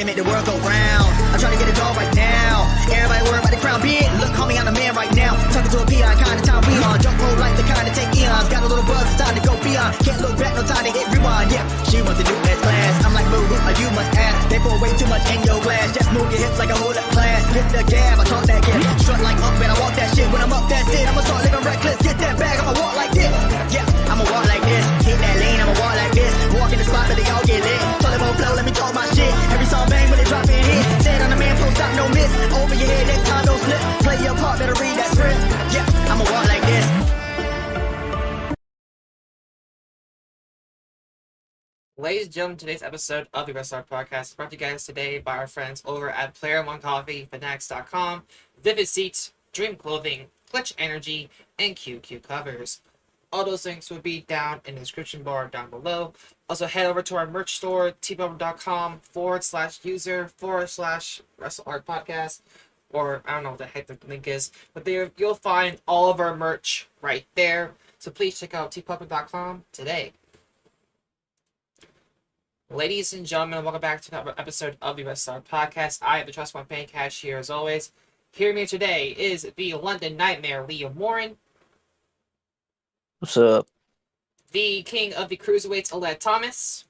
Somebody make the world go round. I'm trying to get a dog right now. Everybody worried about the crown being. Look, homie, I'm the man right now. Talking to a peon, kind of time we on. Jump roll like the kind of take eons. Got a little buzz, it's time to go beyond. Can't look back, no time to hit rewind. Yeah, she wants to do S class. I'm like, boo, you must ask. They pour way too much in your glass. Just move your hips like a hold up class. Hit the gab, I talk that gas. Strut like up and I walk that shit. When I'm up, that's it. I'ma start living reckless. Get that bag, I'ma walk like this. Yeah, I'ma walk like this. Hit that lane, I'ma walk like this. Walk in the spot, but they all get lit. Toilet bowl flow, let me talk my shit. Every song bang when they drop in hit. Said on the man, post stop, no miss. Over your head, next time, don't slip. Play your part, better read that script. Yeah, I'ma walk like this. Ladies and gentlemen, today's episode of the Wrestle Arc Podcast is brought to you guys today by our friends over at Player One Coffee, Fanatics.com, Vivid Seats, Dream Clothing, Glitch Energy, and QQ Covers. All those links will be down in the description bar down below. Also, head over to our merch store, tbubble.com/user/Wrestle Arc Podcast, or I don't know what the heck the link is, but there you'll find all of our merch right there. So please check out tbubble.com today. Ladies and gentlemen, welcome back to another episode of the Wrestle Arc Podcast. I am the Trustful Fan Cash here as always. Here with me today is the London Nightmare, Liam Warren. What's up? The King of the Cruiserweights, Aled Thomas.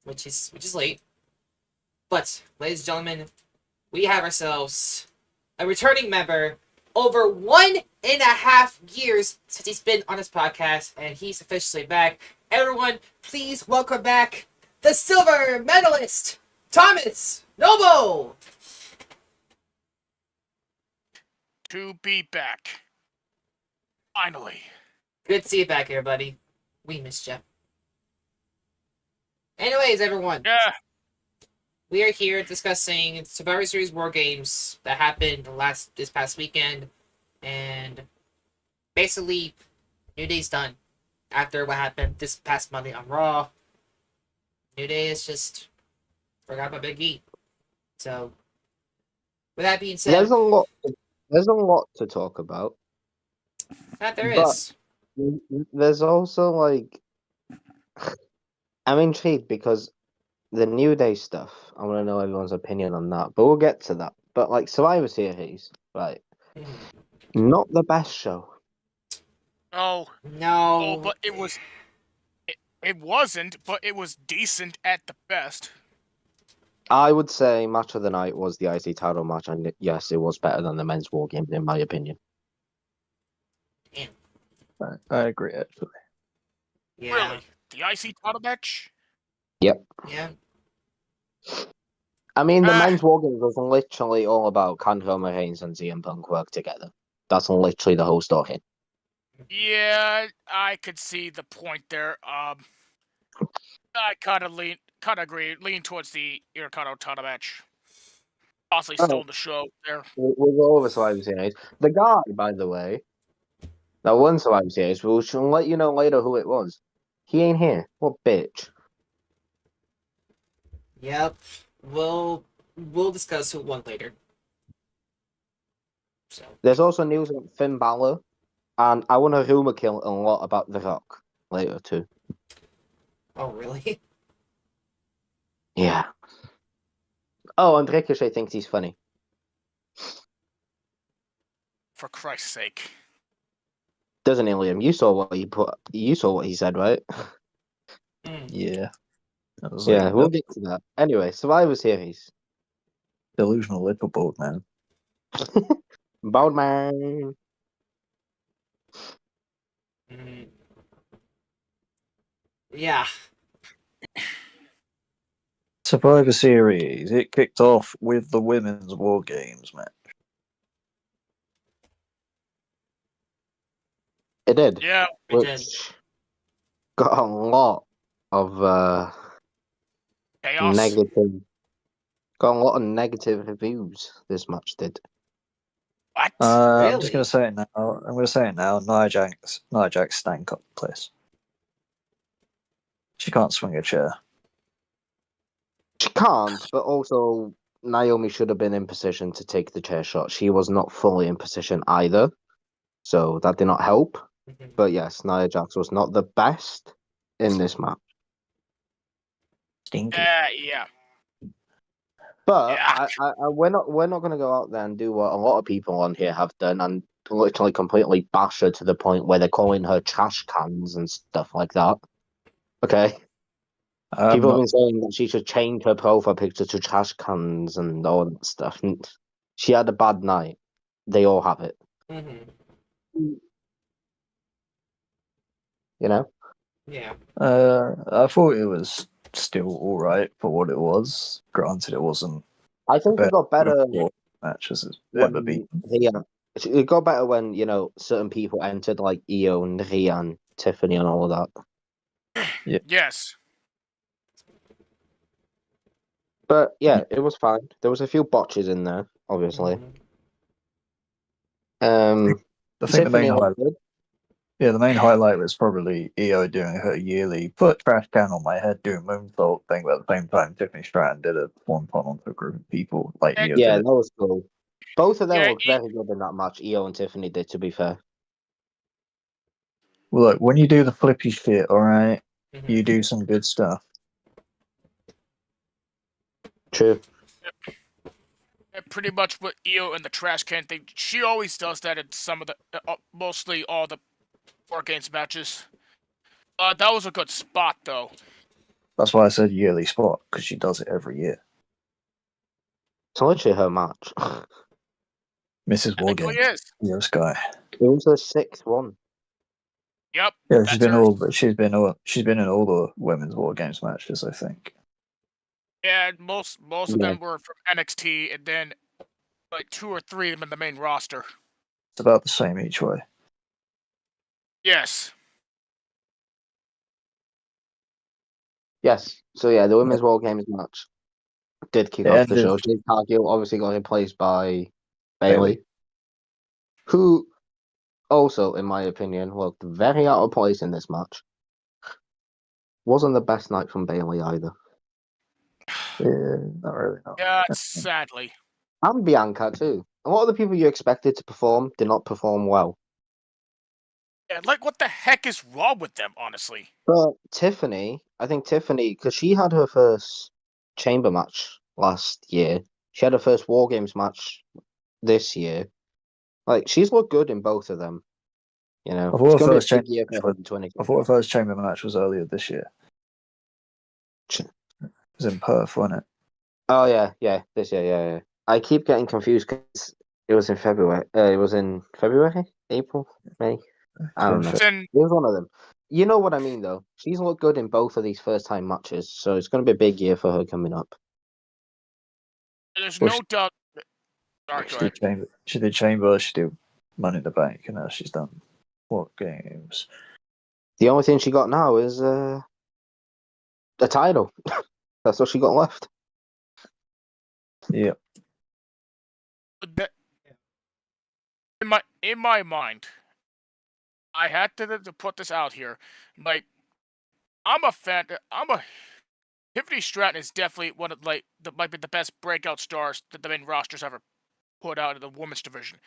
Which is late. But, ladies and gentlemen, we have ourselves a returning member over 1.5 years since he's been on this podcast, and he's officially back. Everyone, please welcome back the silver medalist, Thomas Noble! To be back. Finally. Good to see you back here, buddy. We missed you. Anyways, everyone. Yeah. We are here discussing Survivor Series WarGames that happened this past weekend. And basically, New Day's done. After what happened this past Monday on Raw, New Day is just forgot about Big E. So, with that being said, there's a lot to talk about. That there is. There's also like, I'm intrigued because the New Day stuff. I want to know everyone's opinion on that, but we'll get to that. But like Survivor Series, right? Not the best show. Oh. No. Oh, but it was. It wasn't, but it was decent at the best. I would say match of the night was the IC title match, and yes, it was better than the men's war game, in my opinion. Yeah. I agree, actually. Yeah. Really? The IC title match? Yep. Yeah. I mean, the men's war game was literally all about can Roman Reigns and CM Punk work together. That's literally the whole story. Yeah, I could see the point there. I kind of agree, lean towards the Intercontinental title match. Possibly stole the show there. We'll go over Survivor Series. The guy, by the way, that won Survivor Series, we'll let you know later who it was. He ain't here. What bitch. Yep. We'll discuss who won later. So. There's also news on Finn Balor, and I want to rumor kill a lot about The Rock later too. Oh, really? Yeah. Oh, and Ricochet thinks he's funny. For Christ's sake. Doesn't he, Liam? You saw what he put. You saw what he said, right? Yeah. Yeah, we'll get to that. Anyway, Survivor Series. Delusional little boat man. Bold man. Yeah. Survivor Series. It kicked off with the women's War Games match. It did. Yeah, it which did. Got a lot of chaos. negative. Got a lot of negative reviews. This match did. What? I'm Really? just going to say it now. I'm going to say it now. Nia Jax stank up the place. She can't swing a chair. She can't, but also Naomi should have been in position to take the chair shot. She was not fully in position either, so that did not help. But yes, Nia Jax was not the best in this match. Stinky. Yeah. But Yeah. we're not going to go out there and do what a lot of people on here have done and literally completely bash her to the point where they're calling her trash cans and stuff like that. Okay, people have been saying that she should change her profile picture to trash cans and all that stuff. And she had a bad night. They all have it. Mm-hmm. You know. Yeah. I thought it was still all right for what it was. Granted, it wasn't I think it got better matches it's ever been. when it got better when certain people entered like Io and Rhea and Tiffany and all of that. Yes. But yeah, it was fine. There was a few botches in there, obviously. Mm-hmm. I think Tiffany the main highlight was probably Io doing her yearly put trash can on my head doing moonsault thing, but at the same time Tiffany Stratton did a swanton onto a group of people like Io yeah, did. that was cool. Both of them Yeah, looked very good in that match. Io and Tiffany did, to be fair. Well, look, when you do the flippy shit, all right, Mm-hmm. you do some good stuff. True. pretty much with Io and the trash can thing. She always does that in some of the, mostly all the WarGames matches. That was a good spot, though. That's why I said yearly spot, because she does it every year. It's literally her match. Mrs. It really WarGames, is. Io Sky. It was her sixth one. Yep. Yeah, she's been in all the women's WarGames matches, I think. Yeah, most of them were from NXT, and then like 2 or 3 of them in the main roster. It's about the same each way. Yes. Yes. So yeah, the women's World Games match did kick off the show. Jade Cargill obviously got replaced by Bayley, who also, in my opinion, looked very out of place in this match. Wasn't the best night from Bayley either. Yeah, not really. No. Yeah, sadly. And Bianca too. A lot of the people you expected to perform did not perform well. Yeah, like what the heck is wrong with them, honestly? But Tiffany, I think Tiffany, because she had her first chamber match last year. She had her first War Games match this year. Like, she's looked good in both of them. You know, it's going to be a big year for her in 2020. I thought her first chamber match was earlier this year. It was in Perth, wasn't it? Oh, yeah, this year, yeah. I keep getting confused because it was in February. It was in February? April? May? I don't know. It was one of them. You know what I mean, though. She's looked good in both of these first-time matches, so it's going to be a big year for her coming up. There's no doubt. Sorry, go ahead. She did chamber, she did Money in the Bank, and now she's done WarGames. The only thing she got now is a title. That's what she got left. Yeah. In my mind, I had to put this out here. Like, I'm a fan. Tiffany Stratton is definitely one of might be the best breakout stars that the main roster's ever put out in the women's division.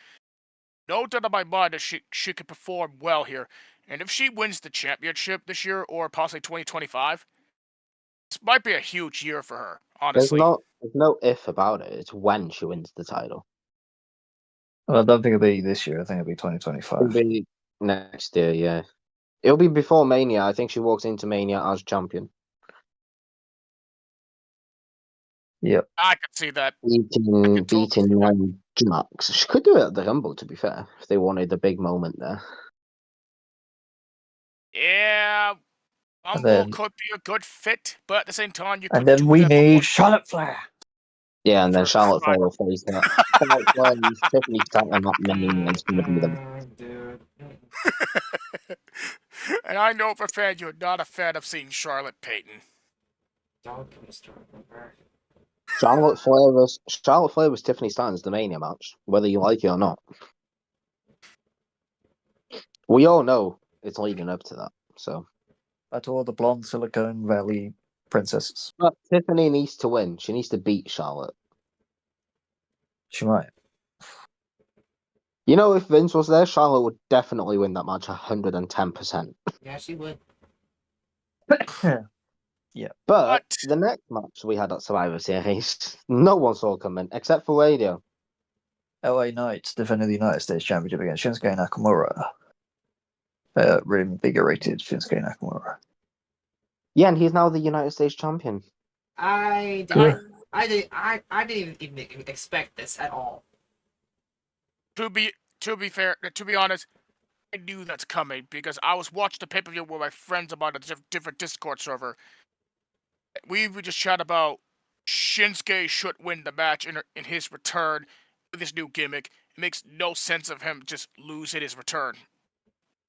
No doubt in my mind that she could perform well here, and if she wins the championship this year or possibly 2025, this might be a huge year for her. Honestly, there's no if about it. It's when she wins the title. Well, I don't think it'll be this year. I think it'll be 2025. It'll be next year, yeah. It'll be before Mania. I think she walks into Mania as champion. Yep. I could see that. Beating Nia Jax. She could do it at the Rumble, to be fair, if they wanted a big moment there. Yeah, Rumble could be a good fit, but at the same time, you could. And then we need Charlotte Flair. Yeah, and then Charlotte Flair will face that. Charlotte Flair and Tiffany Stratton that main is going to be them. And I know for a fact you're not a fan of seeing Charlotte Payton. Don't get me started on her. Charlotte Flair was Tiffany Stratton's the Mania match, whether you like it or not. We all know it's leading up to that, so. That's all the blonde Silicon Valley princesses. But Tiffany needs to win. She needs to beat Charlotte. She might. You know, if Vince was there, Charlotte would definitely win that match 110%. Yeah, she would. But But the next match we had at Survivor Series, no one saw coming except for radio. LA Knights defending the United States Championship against Shinsuke Nakamura. Reinvigorated Shinsuke Nakamura. Yeah, and he's now the United States champion. I Yeah. didn't even expect this at all. to be fair, to be honest, I knew that's coming because I was watching the pay-per-view with my friends about a different Discord server. We would just chat about Shinsuke should win the match in his return with his new gimmick. It makes no sense of him just losing his return.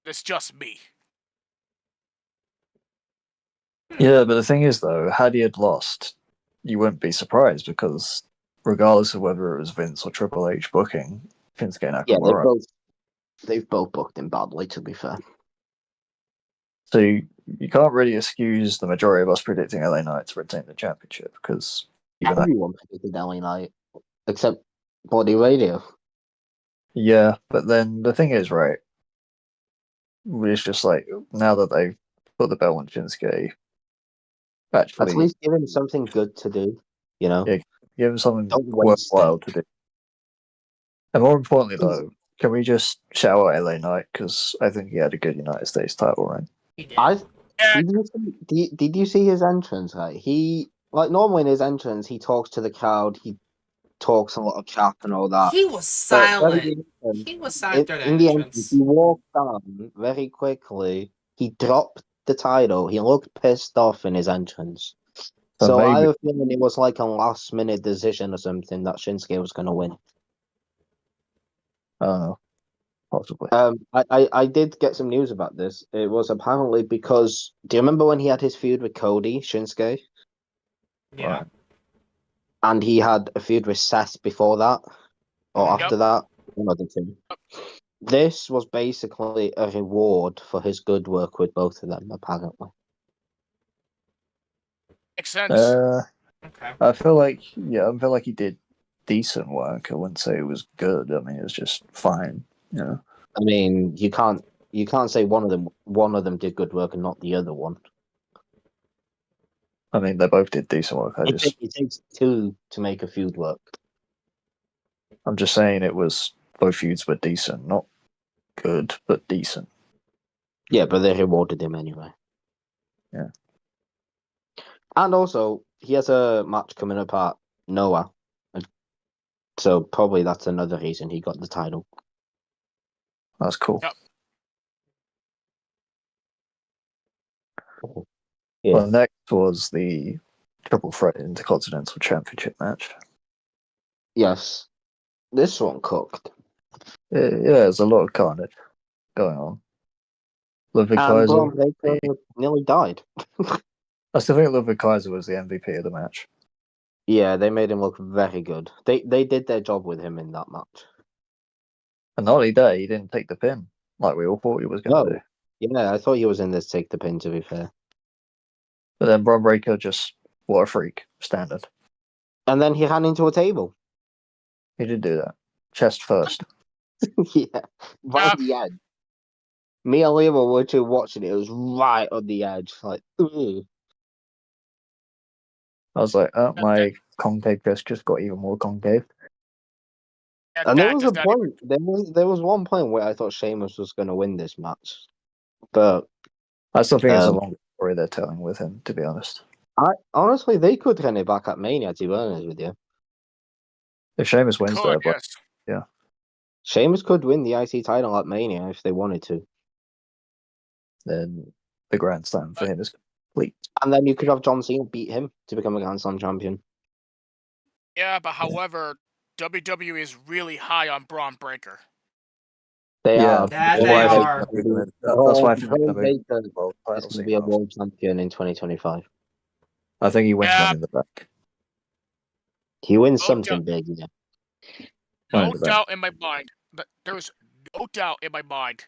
It's just me. Yeah, but the thing is, though, had he had lost, you wouldn't be surprised because regardless of whether it was Vince or Triple H booking Shinsuke Yeah, Nakamura, they've both booked him badly, to be fair. so you can't really excuse the majority of us predicting LA Knight to retain the championship because even Everyone predicted LA Knight except Body Radio. yeah, but then the thing is, right, it's just like now that they've put the belt on Shinsuke, At actually least give him something good to do, you know? Yeah, give him something Don't waste worthwhile it. to do. And more importantly, though, can we just shout out LA Knight because I think he had a good United States title reign. He did. Did you see his entrance? Right? He normally in his entrance he talks to the crowd, he talks a lot of chat and all that. He was silent. He was silent during In that the entrance. he walked down very quickly. He dropped the title. He looked pissed off in his entrance. So I have a feeling it was like a last minute decision or something that Shinsuke was going to win. I don't know, possibly. I did get some news about this. It was apparently because do you remember when he had his feud with Cody Shinsuke? Yeah. Right. And he had a feud with Seth before that, or Yep. after that, one of the two. This was basically a reward for his good work with both of them, apparently. Makes sense. Okay. I feel like he did decent work. I wouldn't say it was good. I mean, it was just fine. You know. I mean, you can't say one of them did good work and not the other one. I mean, they both did decent work. It takes two to make a feud work. I'm just saying it was both feuds were decent, not good, but decent. Yeah, but they rewarded him anyway. Yeah. And also, he has a match coming up at Noah. So probably that's another reason he got the title. That's cool. Yep. Yeah. Well, next was the Triple Threat Intercontinental Championship match. Yes. This one cooked. Yeah, there's a lot of carnage going on. Ludwig And Kaiser. Braun Breaker nearly died. I still think Ludwig Kaiser was the MVP of the match. Yeah, they made him look very good. They did their job with him in that match. And not only that, he didn't take the pin like we all thought he was going to do. Yeah, I thought he was in this take the pin, to be fair. But then Braun Breaker just, what a freak, standard. And then he ran into a table. He did do that. Chest first. Yeah, right on the edge. Me and Leo were watching it. It was right on the edge. Like, ugh. I was like, oh, my concave chest just got even more concave. And there was a point. There was one point where I thought Sheamus was going to win this match, but I still think it's a long story they're telling with him, to be honest. Honestly, they could run it back at Mania, to be honest with you. If Sheamus wins there, but Yes. yeah. Sheamus could win the IC title at Mania if they wanted to. Then the Grand Slam for him is complete. And then you could have John Cena beat him to become a Grand Slam champion. Yeah, but however, WWE is really high on Braun Breaker. They are. That they are. That's why I think Braun they're going Breaker to world is title going to be a scene. world champion in 2025. I think he wins Yeah. Money in the Bank. He wins Oh, something big, yeah. No doubt in my mind. There's no doubt in my mind.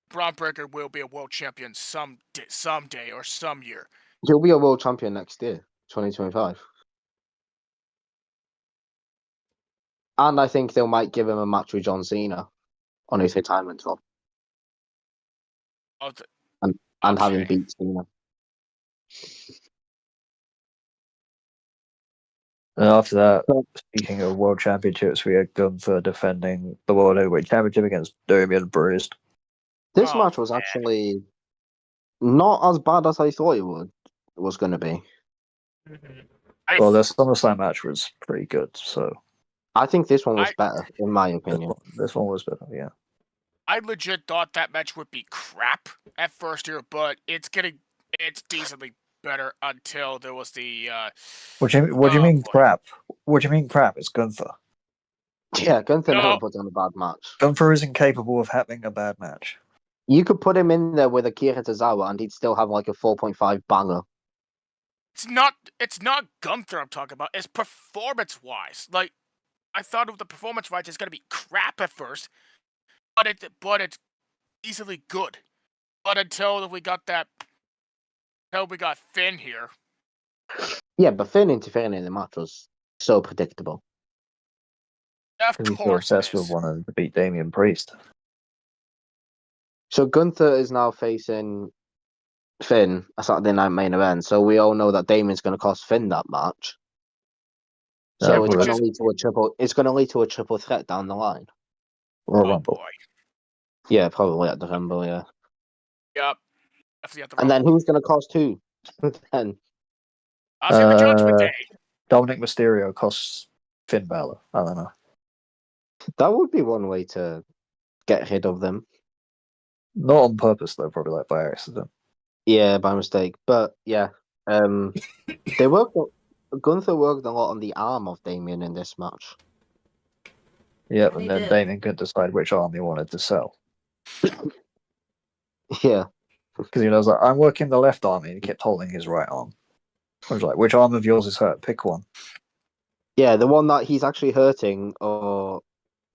Braun Breaker will be a world champion someday or some year. He'll be a world champion next year, 2025. And I think they might give him a match with John Cena on his retirement tour and have him beat Cena. And after that, So- speaking of World Championships, we had Gunther defending the World Heavyweight Championship against Damian Priest. This Oh, match was man. actually not as bad as I thought it was going to be. Mhm. Well, the SummerSlam match was pretty good, so I think this one was I- better, in my opinion. this one was better, yeah. I legit thought that match would be crap at first here, but it's decently better until there was the What do you Oh, mean boy. crap? What do you mean crap? It's Gunther. Yeah, Gunther No. never puts on a bad match. Gunther is incapable of having a bad match. You could put him in there with Akira Tozawa and he'd still have like a 4.5 banger. it's not Gunther I'm talking about. It's performance wise. Like I thought of the performance wise, it's gonna be crap at first, but it's easily good. But until we got Finn here. Yeah, but Finn interfering in the match was so predictable. Of Because he's so course it obsessed with is. wanting to beat Damian Priest. So Gunther is now facing Finn, a Saturday night main event. So we all know that Damien's going to cost Finn that match. So Yeah, it's which going to is- lead to a triple. It's going to lead to a triple threat down the line. Royal Oh Rumble. boy. Yeah, probably at the Rumble. Yeah, Yep. Definitely at the and then Rumble. who's going to cost who? Then I'll see the Judgment Day. Dominic Mysterio costs Finn Balor. I don't know. that would be one way to get rid of them. Not on purpose though, probably like by accident. Yeah, by mistake. But yeah, they worked. Gunther worked a lot on the arm of Damien in this match. Yep, He and then did. Damien couldn't decide which arm he wanted to sell. Yeah, Because he was like, I'm working the left arm, and he kept holding his right arm. I was like, which arm of yours is hurt? Pick one. yeah, the one that he's actually hurting, or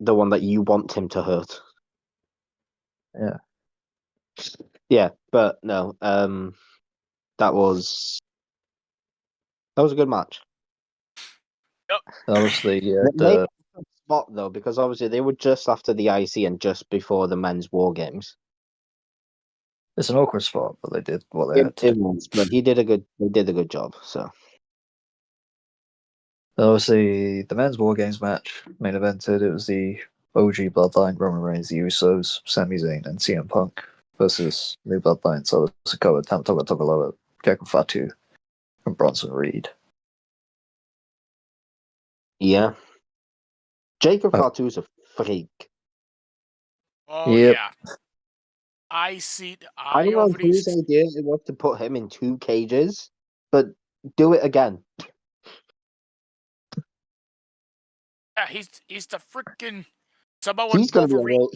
the one that you want him to hurt. Yeah. Yeah, but no, that was a good match. And obviously, yeah, Maybe a good spot though, because obviously they were just after the IC and just before the men's WarGames. it's an awkward spot, but they did what they had to It do. was, but they did a good job. So Obviously, the men's WarGames match main evented. It was the OG Bloodline, Roman Reigns, the Usos, Sami Zayn, and CM Punk versus New Bloodline, Solo Sikoa, Tamatonga Togoloa, Jacob Fatu, and Bronson Reed. yeah, Jacob Oh. Fatu's a freak. Oh Yep. yeah. I I don't know over whose these. idea it was to put him in 2 cages, but do it again. Yeah, he's the freaking Samoan He's gonna be a Wolverine.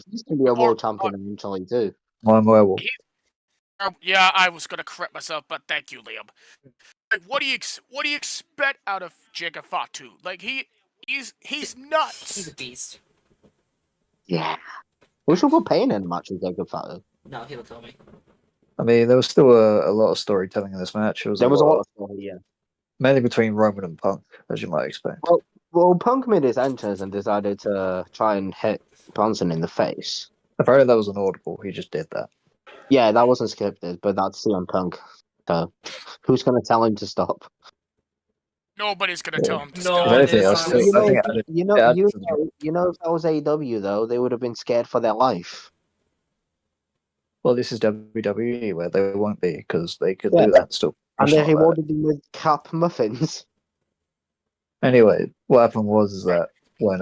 world champion eventually too. I'm werewolf. Yeah, I was gonna correct myself, but thank you, Liam. Like, what do you expect out of Jacob Fatu? Like he's nuts. He's a beast. Yeah, we should put Payne in the match with Jacob Fatu. No, he'll kill me. I mean, there was still a lot of storytelling in this match. There was a lot of story, yeah. mainly between Roman and Punk, as you might expect. Well, Punk made his entrance and decided to try and hit Bronson in the face. Apparently, that was an audible. He just did that. Yeah, that wasn't scripted, but that's CM Punk. So, who's going to tell him to stop? Nobody's gonna tell him to No stop. If anything, I it's still, You I know, think it added, you know, if that was AEW though, they would have been scared for their life. well, this is WWE where they won't be because they could Yeah. do that and still. And they professional about it. rewarded them with cap muffins. Anyway, what happened was that when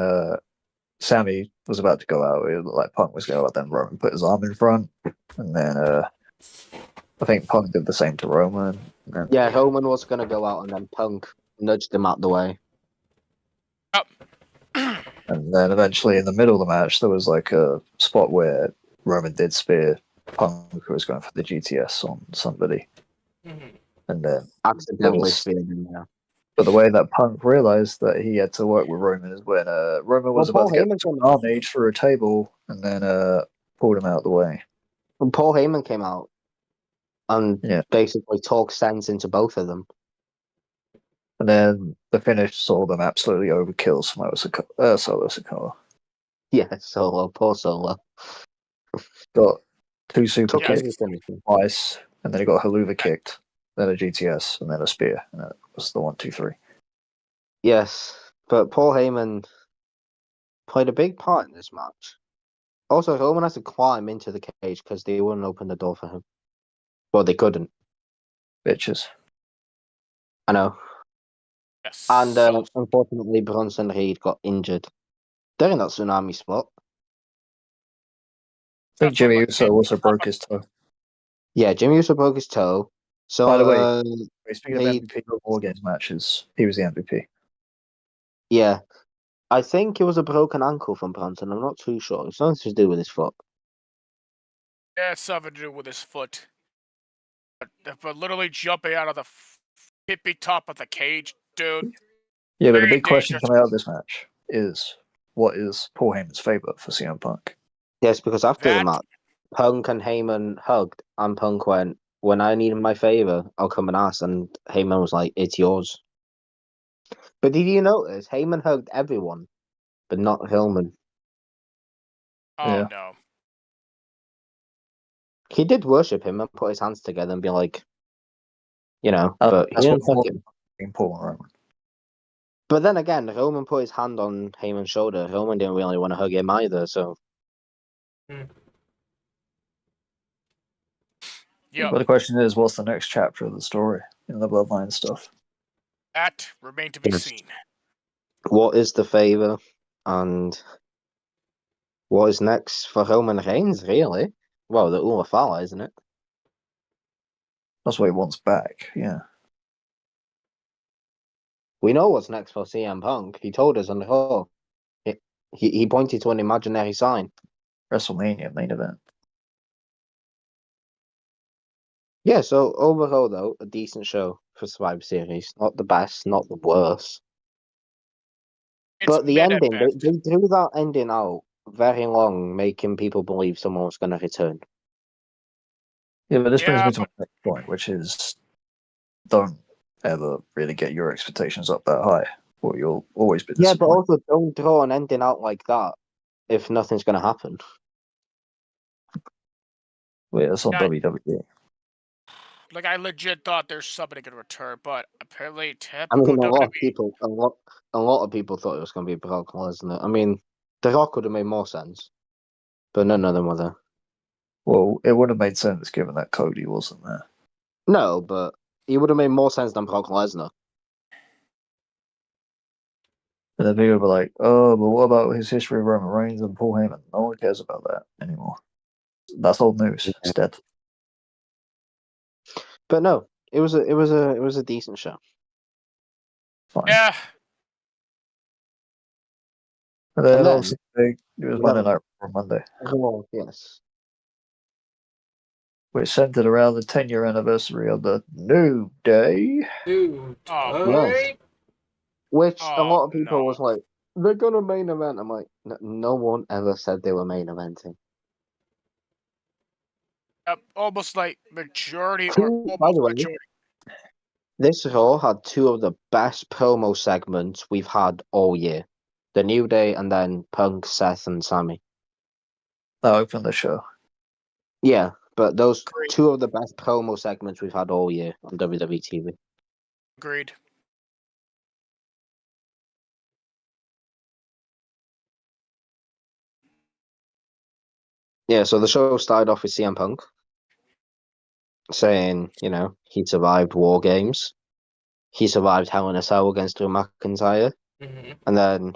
Sammy was about to go out, it looked like Punk was going out, then Roman put his arm in front, and then I think Punk did the same to Roman. And then, Yeah, Roman was going to go out and then Punk nudged him out the way. and then eventually in the middle of the match, there was like a spot where Roman did spear Punk, who was going for the GTS on somebody, Mhm. and then Accidentally was- speared him, yeah. but the way that Punk realized that he had to work with Roman is when Roman was Well, about to Paul get Heyman came arm age through a table and then pulled him out of the way. When Paul Heyman came out and Yeah. basically talked sense into both of them. And then the finish saw them absolutely overkill Solo Sikoa. Yeah, Solo, poor Solo. Got 2 super Took Yes. kicks everything. twice, and then he got a haluva kicked, then a GTS, and then a spear, and that was the 1, 2, 3. Yes, but Paul Heyman played a big part in this match. Also, Roman has to climb into the cage because they wouldn't open the door for him. Well, they couldn't. Bitches. I know. Yes. And So unfortunately, Bronson Reed got injured during that tsunami spot. I think Jimmy Trustful Uso also broke his toe. Yeah, Jimmy Uso broke his toe. So, By the way, speaking of they, MVP of WarGames matches, he was the MVP. yeah, I think it was a broken ankle from Bronson. I'm not too sure. It's nothing to do with his foot. yeah, it's something to do with his foot. But literally jumping out of the tippy top of the cage, dude. Yeah, but the Very big question dangerous. coming out of this match is, what is Paul Heyman's favourite for CM Punk? Yes, because after the That match, Punk and Heyman hugged, and Punk went, "When I need my favor, I'll come and ask." And Heyman was like, "It's yours." But did you notice Heyman hugged everyone, but not Hillman? oh Yeah. no. He did worship him and put his hands together and be like, but he That's didn't what's hug more him. important, Roman. But then again, Roman put his hand on Heyman's shoulder. Roman didn't really want to hug him either, so Yep. But the question is, what's the next chapter of the story in the Bloodline stuff? That remained to be Yes. seen. what is the favor and what is next for Roman Reigns, really? Well, the Ulafala, isn't it? That's what he wants back, yeah. We know what's next for CM Punk. He told us on the call. He pointed to an imaginary sign. WrestleMania main event. Yeah, so overall, though, a decent show for Survivor Series. Not the best, not the worst. It's But the mid at ending, best. they drew that ending out very long, making people believe someone was going to return. Yeah, but this brings Yeah, me to my next point, which is, don't ever really get your expectations up that high, or you'll always be Yeah, but disappointed. also don't draw an ending out like that if nothing's going to happen. Wait, that's on Yeah. WWE. like I legit thought there's somebody gonna return, but apparently I typical mean, WWE. a lot of people thought it was going to be Brock Lesnar. I mean, The Rock would have made more sense, but none of them were there. Well, it would have made sense given that Cody wasn't there. No, but he would have made more sense than Brock Lesnar. And then people were like, oh, but what about his history of Roman Reigns and Paul Heyman? No one cares about that anymore. That's old news. It's dead. But no, it was a decent show. Fine. Yeah, And then And then- obviously it was Monday Night Raw on Monday, Oh, yes. which centered around the 10-year anniversary of the New Day. Dude. Oh, Alright. Which a Oh, lot of people no. was like, they're gonna main event. I'm like, no one ever said they were main eventing. almost like majority or Two, by almost the way, majority. this Raw had two of the best promo segments we've had all year. The New Day and then Punk, Seth, and Sammy. That opened the show. Yeah, but those Agreed. two of the best promo segments we've had all year on WWE TV. Agreed. Yeah, so the show started off with CM Punk saying, he survived WarGames. He survived Hell in a Cell against Drew McIntyre. Mm-hmm. And then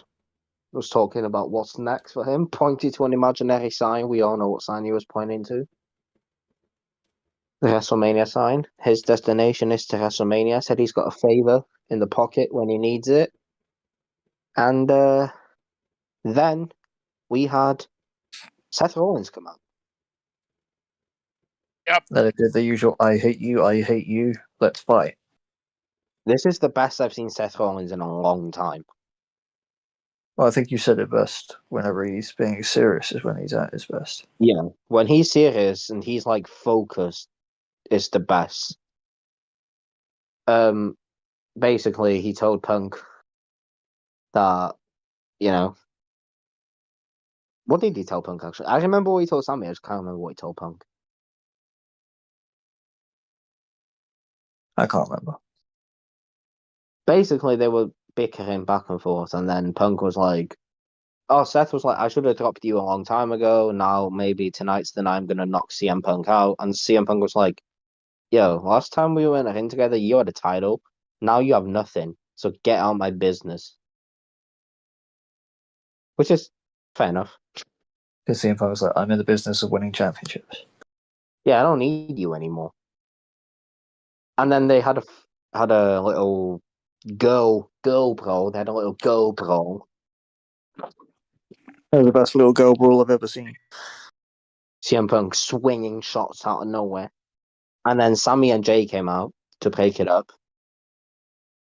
was talking about what's next for him, pointed to an imaginary sign. We all know what sign he was pointing to. The WrestleMania sign. His destination is to WrestleMania. Said he's got a favor in the pocket when he needs it. And then we had Seth Rollins come out. Then it did the usual, I hate you, let's fight. This is the best I've seen Seth Rollins in a long time. Well, I think you said it best. Whenever he's being serious is when he's at his best. Yeah. When he's serious and he's like focused, it's the best. Basically he told Punk that, what did he tell Punk actually? I remember what he told Sammy, I just can't remember what he told Punk. I can't remember. Basically they were bickering back and forth, and then Punk was like, "Oh, Seth was like, I should have dropped you a long time ago. Now maybe tonight's the night I'm gonna knock CM Punk out." And CM Punk was like, "Yo, last time we were in a ring together, you had a title. Now you have nothing. So get out of my business." Which is fair enough. Because CM Punk was like, I'm in the business of winning championships. Yeah, I don't need you anymore. And then they had a little girl brawl. They had a little girl brawl. That was the best little girl brawl I've ever seen. CM Punk swinging shots out of nowhere. And then Sammy and Jay came out to break it up.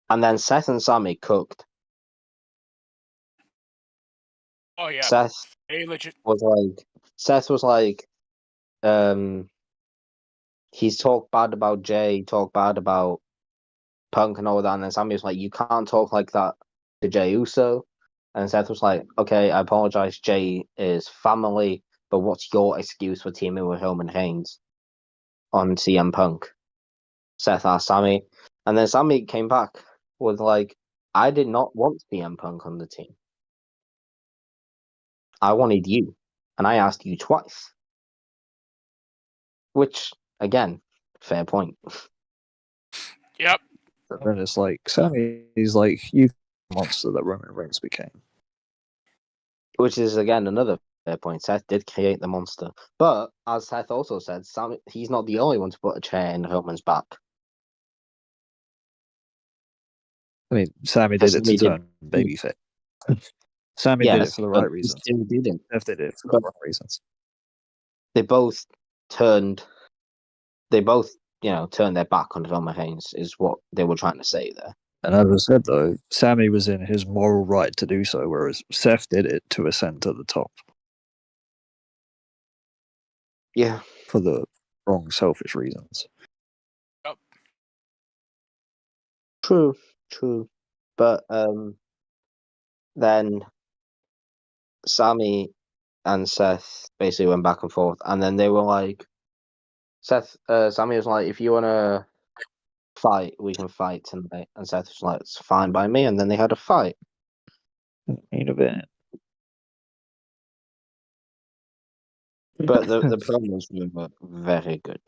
And then Seth and Sammy cooked. Oh yeah. Seth Hey, legit. was like, he's talked bad about Jay, talked bad about Punk and all that. And then Sammy was like, you can't talk like that to Jay Uso. And Seth was like, okay, I apologize. Jay is family, but what's your excuse for teaming with Roman Reigns on CM Punk? Seth asked Sammy. And then Sammy came back with like, I did not want CM Punk on the team. I wanted you. And I asked you twice. Which, again, fair point. Yep. But then it's like, Sammy's like, you monster that Roman Reigns became. Which is, again, another fair point. Seth did create the monster. But, as Seth also said, he's not the only one to put a chair in Roman's back. I mean, Sammy did it to turn babyface. Sammy did it for the right reasons. He didn't. Seth did it for the wrong reasons. They both turned their back on Roman Reigns, is what they were trying to say there. And as I said, though, Sammy was in his moral right to do so, whereas Seth did it to ascend to the top. Yeah. For the wrong, selfish reasons. Yep. True. But then Sammy and Seth basically went back and forth, and then they were like, Sammy was like, if you want to fight, we can fight tonight. And Seth was like, it's fine by me. And then they had a fight. Main event. But the promos were very good.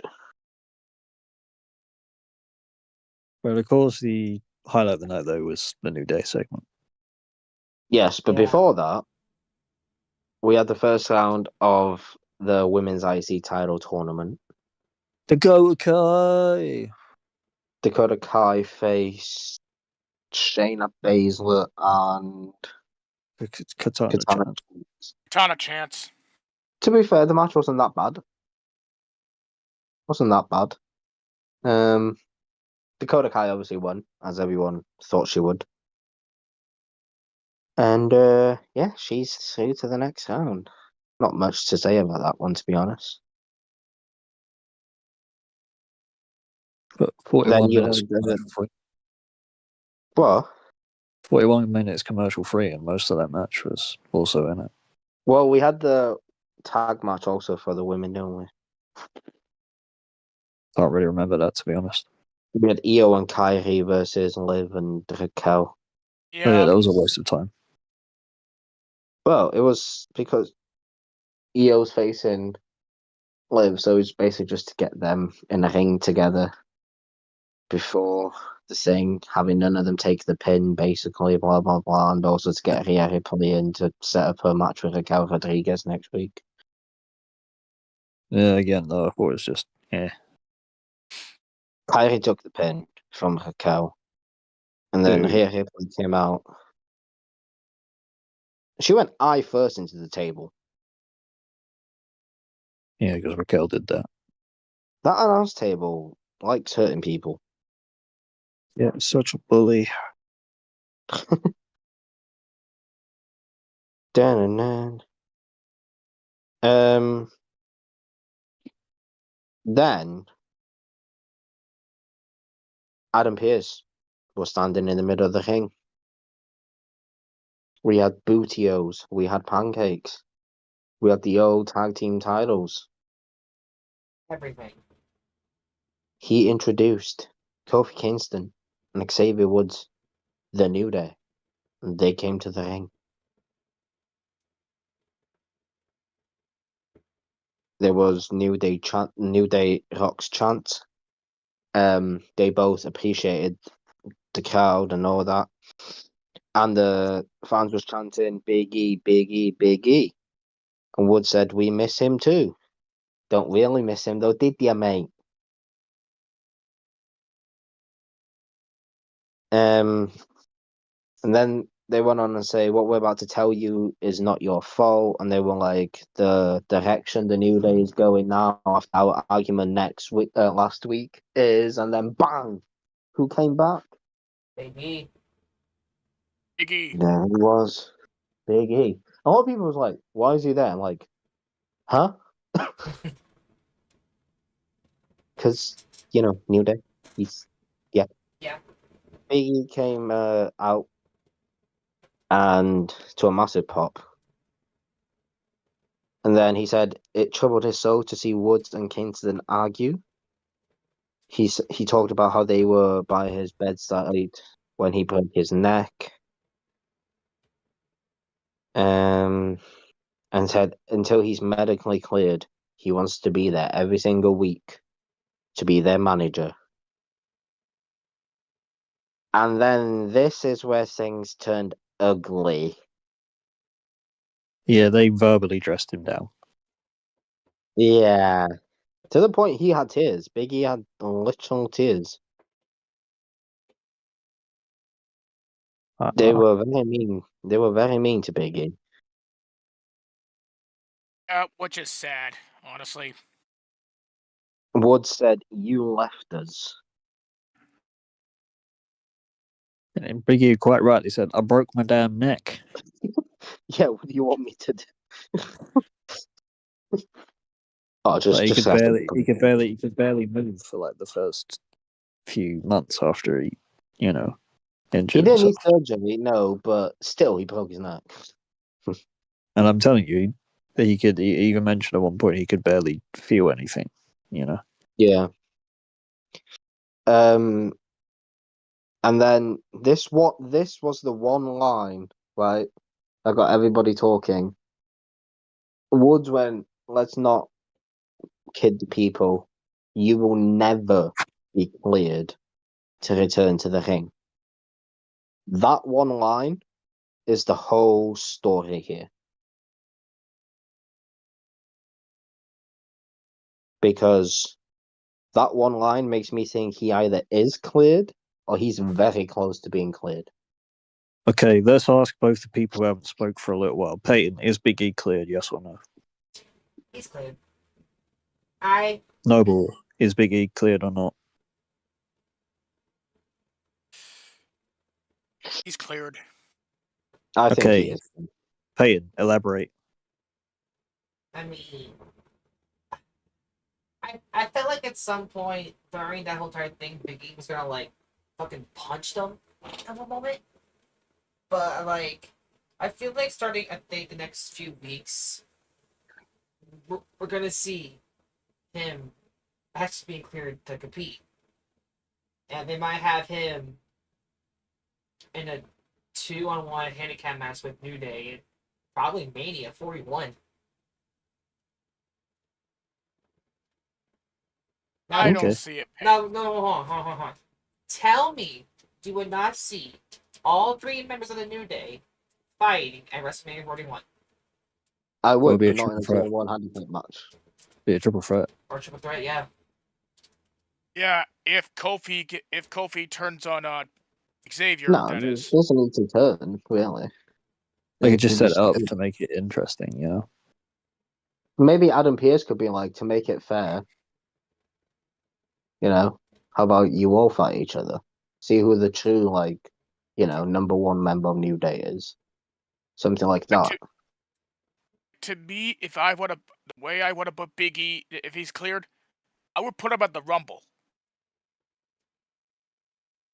Well, of course, the highlight of the night, though, was the New Day segment. Yes, but before that, we had the first round of the Women's IC title tournament. Dakota Kai faced Shayna Baszler and Katana Chance. Katana Chance. To be fair, the match wasn't that bad. Dakota Kai obviously won, as everyone thought she would. And she's through to the next round. Not much to say about that one, to be honest. But 41 minutes. What? 41 minutes commercial free, and most of that match was also in it. Well, we had the tag match also for the women, don't we? Can't really remember that, to be honest. We had Io and Kairi versus Liv and Raquel. Yeah. Oh, yeah, that was a waste of time. Well, it was because Io's facing Liv, so it's basically just to get them in a ring together before the thing, having none of them take the pin, basically, blah, blah, blah, and also to get Rhea Ripley in to set up her match with Raquel Rodriguez next week. Yeah, again, though, I thought it was just, Kairi took the pin from Raquel, and then Rhea Ripley came out. She went eye first into the table. Yeah, because Raquel did that. That announce table likes hurting people. Yeah, such a bully. Then Adam Pearce was standing in the middle of the ring. We had bootios, we had pancakes, we had the old tag team titles. Everything. He introduced Kofi Kingston and Xavier Woods, the New Day. they came to the ring. There was New Day Rock's chant. They both appreciated the crowd and all that. And the fans was chanting Big E, Big E, Big E. And Wood said, we miss him too. Don't really miss him though, did ya, mate? And then they went on and say, what we're about to tell you is not your fault. And they were like, the direction the New Day is going now after our argument last week is, and then bang, who came back? Baby. Big E. There he was, Big E. A lot of people was like, why is he there? I'm like, huh? Because, New Day. Yeah. Big E came out and to a massive pop. And then he said it troubled his soul to see Woods and Kingston argue. He talked about how they were by his bedside when he broke his neck. And said until he's medically cleared, he wants to be there every single week to be their manager. And then this is where things turned ugly. Yeah, they verbally dressed him down. Yeah. To the point he had tears. Biggie had literal tears. They were very mean. They were very mean to Biggie. Which is sad, honestly. Woods said, you left us. And Biggie quite rightly said, I broke my damn neck. Yeah, what do you want me to do? Oh, He could barely move for like the first few months after he, injured He didn't himself. need surgery, no, but still, he broke his neck. And I'm telling you, he even mentioned at one point he could barely feel anything, Yeah. And then this was the one line, right, that got everybody talking. Woods went, let's not kid the people. You will never be cleared to return to the ring. That one line is the whole story here. Because that one line makes me think he either is cleared or he's very close to being cleared. Okay, let's ask both the people who haven't spoke for a little while. Peyton, is Big E cleared, yes or no? He's cleared. Noble, is Big E cleared or not? He's cleared. I think he is. Peyton, elaborate. I mean, I felt like at some point during that whole entire thing, Big E was gonna fucking punch them in a moment. But I feel like starting the next few weeks, we're gonna see him actually being cleared to compete, and they might have him in a 2-on-1 handicap match with New Day, and probably Mania 41. I don't see it. No, hold on. Tell me you would not see all 3 members of the New Day fighting at WrestleMania 41. I would, be but a not in a triple threat. 2-on-1 handicap match. Be a triple threat. Or triple threat, yeah. Yeah, if Kofi turns on Xavier, No, that it is. doesn't need to turn, really. They could just set it up to make it interesting, Maybe Adam Pearce could be like, to make it fair, how about you all fight each other? See who the true, number 1 member of New Day is. Something like that. To me, the way I would have put Big E, if he's cleared, I would put him at the Rumble.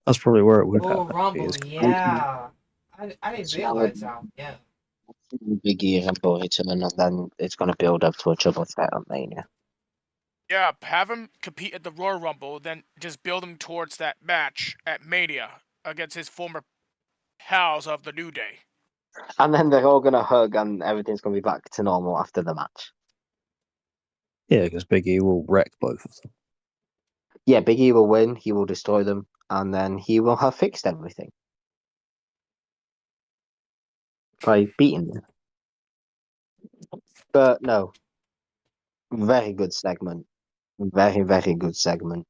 That's probably where it would Oh, happen. Rumble, yeah. I didn't realize that. Yeah. Big E Rumble return, and then it's going to build up to a triple threat on Mania. Yeah, have him compete at the Royal Rumble, then just build him towards that match at Mania against his former pals of the New Day. And then they're all gonna hug, and everything's gonna be back to normal after the match. Yeah, because Big E will wreck both of them. Yeah, Big E will win. He will destroy them, and then he will have fixed everything by beating them. But no, very good segment. Very, very good segment.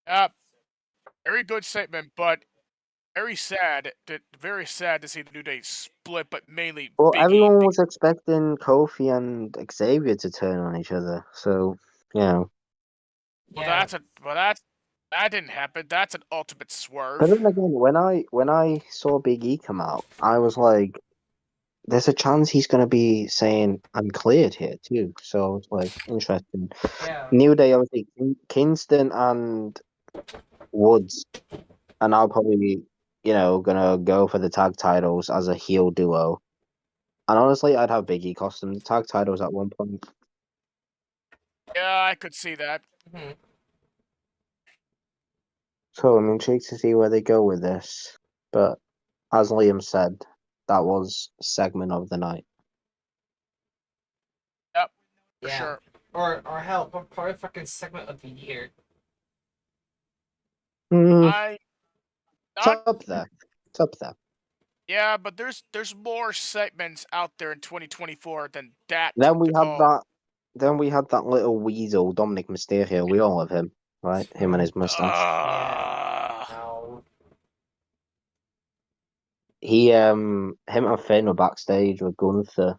Very good statement, but very sad to see the New Day split, but mainly Well, Big E. everyone was expecting Kofi and Xavier to turn on each other, so you know. Yeah. That didn't happen. That's an ultimate swerve. But then again, when I saw Big E come out, I was like, "There's a chance he's going to be saying I'm cleared here too." So it's like interesting. Yeah. New Day, obviously, Kingston and Woods are now probably gonna go for the tag titles as a heel duo. And honestly, I'd have Big E cost them the tag titles at one point. Yeah, I could see that. Mhm. So I'm intrigued to see where they go with this. But as Liam said, that was segment of the night. Yep, for Yeah. sure. Or hell, probably fucking segment of the year. I It's not up there. It's up there. yeah, but there's more segments out there in 2024 than that. Then we to had call. that. Then we had that little weasel, Dominic Mysterio. We all love him, right? Him and his mustache. No. Him and Finn were backstage with Gunther.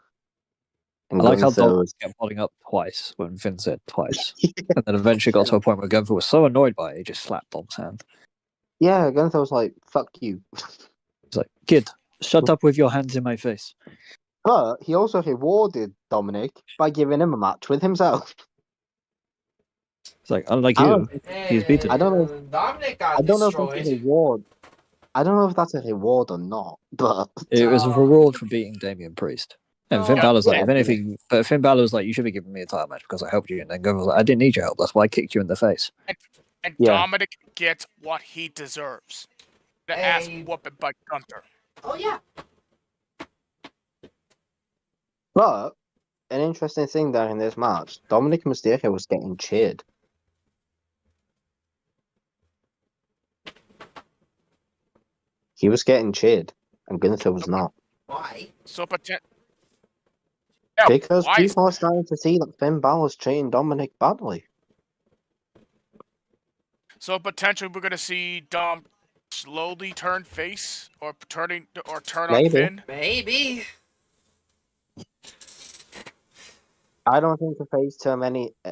And I like how Gunther Dom was kept nodding up twice when Finn said twice. And then eventually got to a point where Gunther was so annoyed by it, he just slapped Dom's hand. Yeah, Gunther was like, "Fuck you." He's like, kid, shut up with your hands in my face. But he also rewarded Dominic by giving him a match with himself. It's like, unlike I you, don't, he's beaten. I don't know. Dominic got I don't know if that's a destroyed. reward. I don't know if that's a reward or not, but It was a No. reward for beating Damian Priest. And Finn No. Balor's like, Yeah, if anything, but Finn Balor's like, you should be giving me a title match because I helped you. And then Gunther's like, I didn't need your help. That's why I kicked you in the face. And Yeah. Dominic gets what he deserves. The ass whooping by Gunther. Oh yeah. But an interesting thing there in this match, Dominic Mysterio was getting cheered. He was getting cheered, and Gunther was not. Why? So yeah, Because why is people are starting to see that Finn Balor's treating Dominic badly. So potentially we're gonna see Dom slowly turn face or turn on Maybe. Finn. Maybe. I don't think a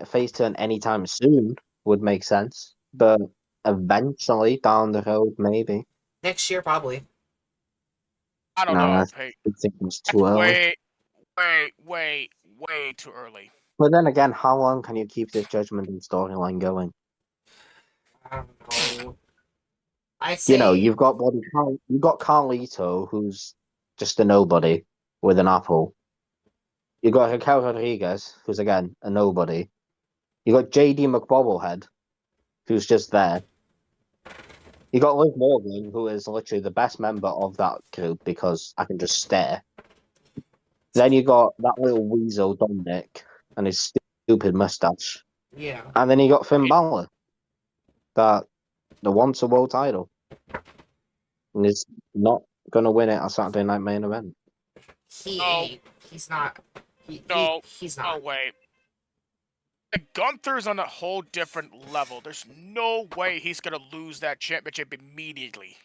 face turn anytime soon would make sense, but eventually down the road, maybe. Next year, probably. I don't No, know. I Hey, think it was that's too early. way too early. But then again, how long can you keep this Judgment and storyline going? I don't know. I say. You've got Carlito, who's just a nobody with an apple. You got Raquel Rodriguez, who's again a nobody. You got JD McBobblehead, who's just there. You got Liv Morgan, who is literally the best member of that group because I can just stare. Then you got that little weasel Dominic and his stupid mustache. Yeah. And then you got Finn Balor, the once a world title. And is not going to win it at Saturday Night Main Event. He No. ain't. He's not. He's not. No way. Gunther's on a whole different level. There's no way he's gonna lose that championship immediately.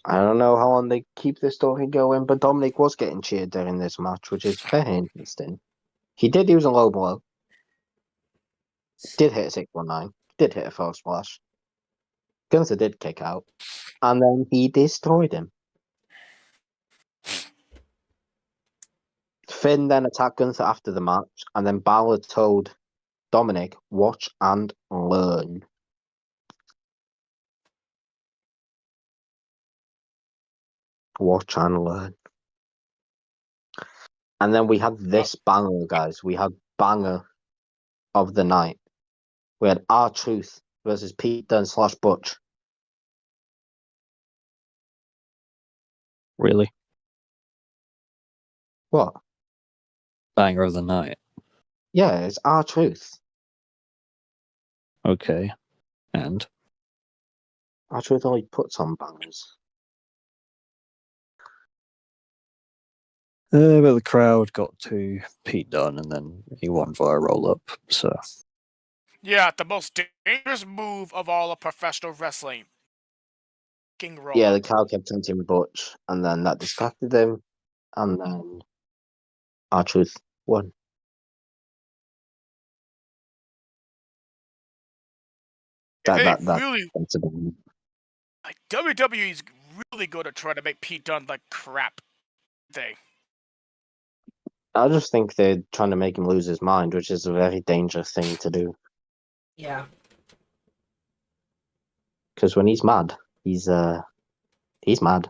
I don't know how long they keep this story going, but Dominic was getting cheered during this match, which is very interesting. He did use a low blow. Did hit a 619. Did hit a false splash. Gunther did kick out. And then he destroyed him. Finn then attacked Gunther after the match, and then Balor told Dominic, watch and learn. Watch and learn. And then we had this banger, guys. We had banger of the night. We had R-Truth versus Pete Dunne / Butch. Really? What? Banger of the night. Yeah, it's R-Truth. Okay. And? R-Truth always puts on bangers. But the crowd got to Pete Dunne, and then he won via roll-up, so... Yeah, the most dangerous move of all of professional wrestling. King roll. Yeah, the crowd kept chanting Butch, and then that distracted him, and then R-Truth won. That's Really, sensible. like WWE's really good at trying to make Pete Dunne like crap. I just think they're trying to make him lose his mind, which is a very dangerous thing to do. Yeah. Because when he's mad, he's mad.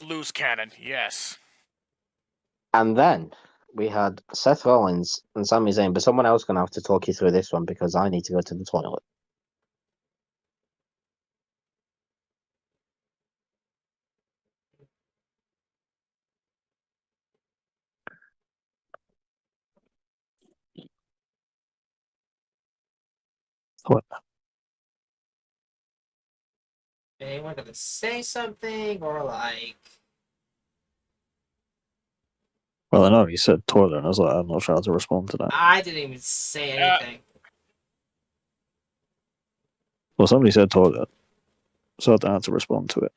Loose cannon, yes. And then we had Seth Rollins and Sami Zayn, but someone else going to have to talk you through this one because I need to go to the toilet. What? Anyone gonna say something or like? Well, I know he said toilet, and I was like, I'm not sure how to respond to that. I didn't even say anything. Well, somebody said toilet, so I had to answer respond to it.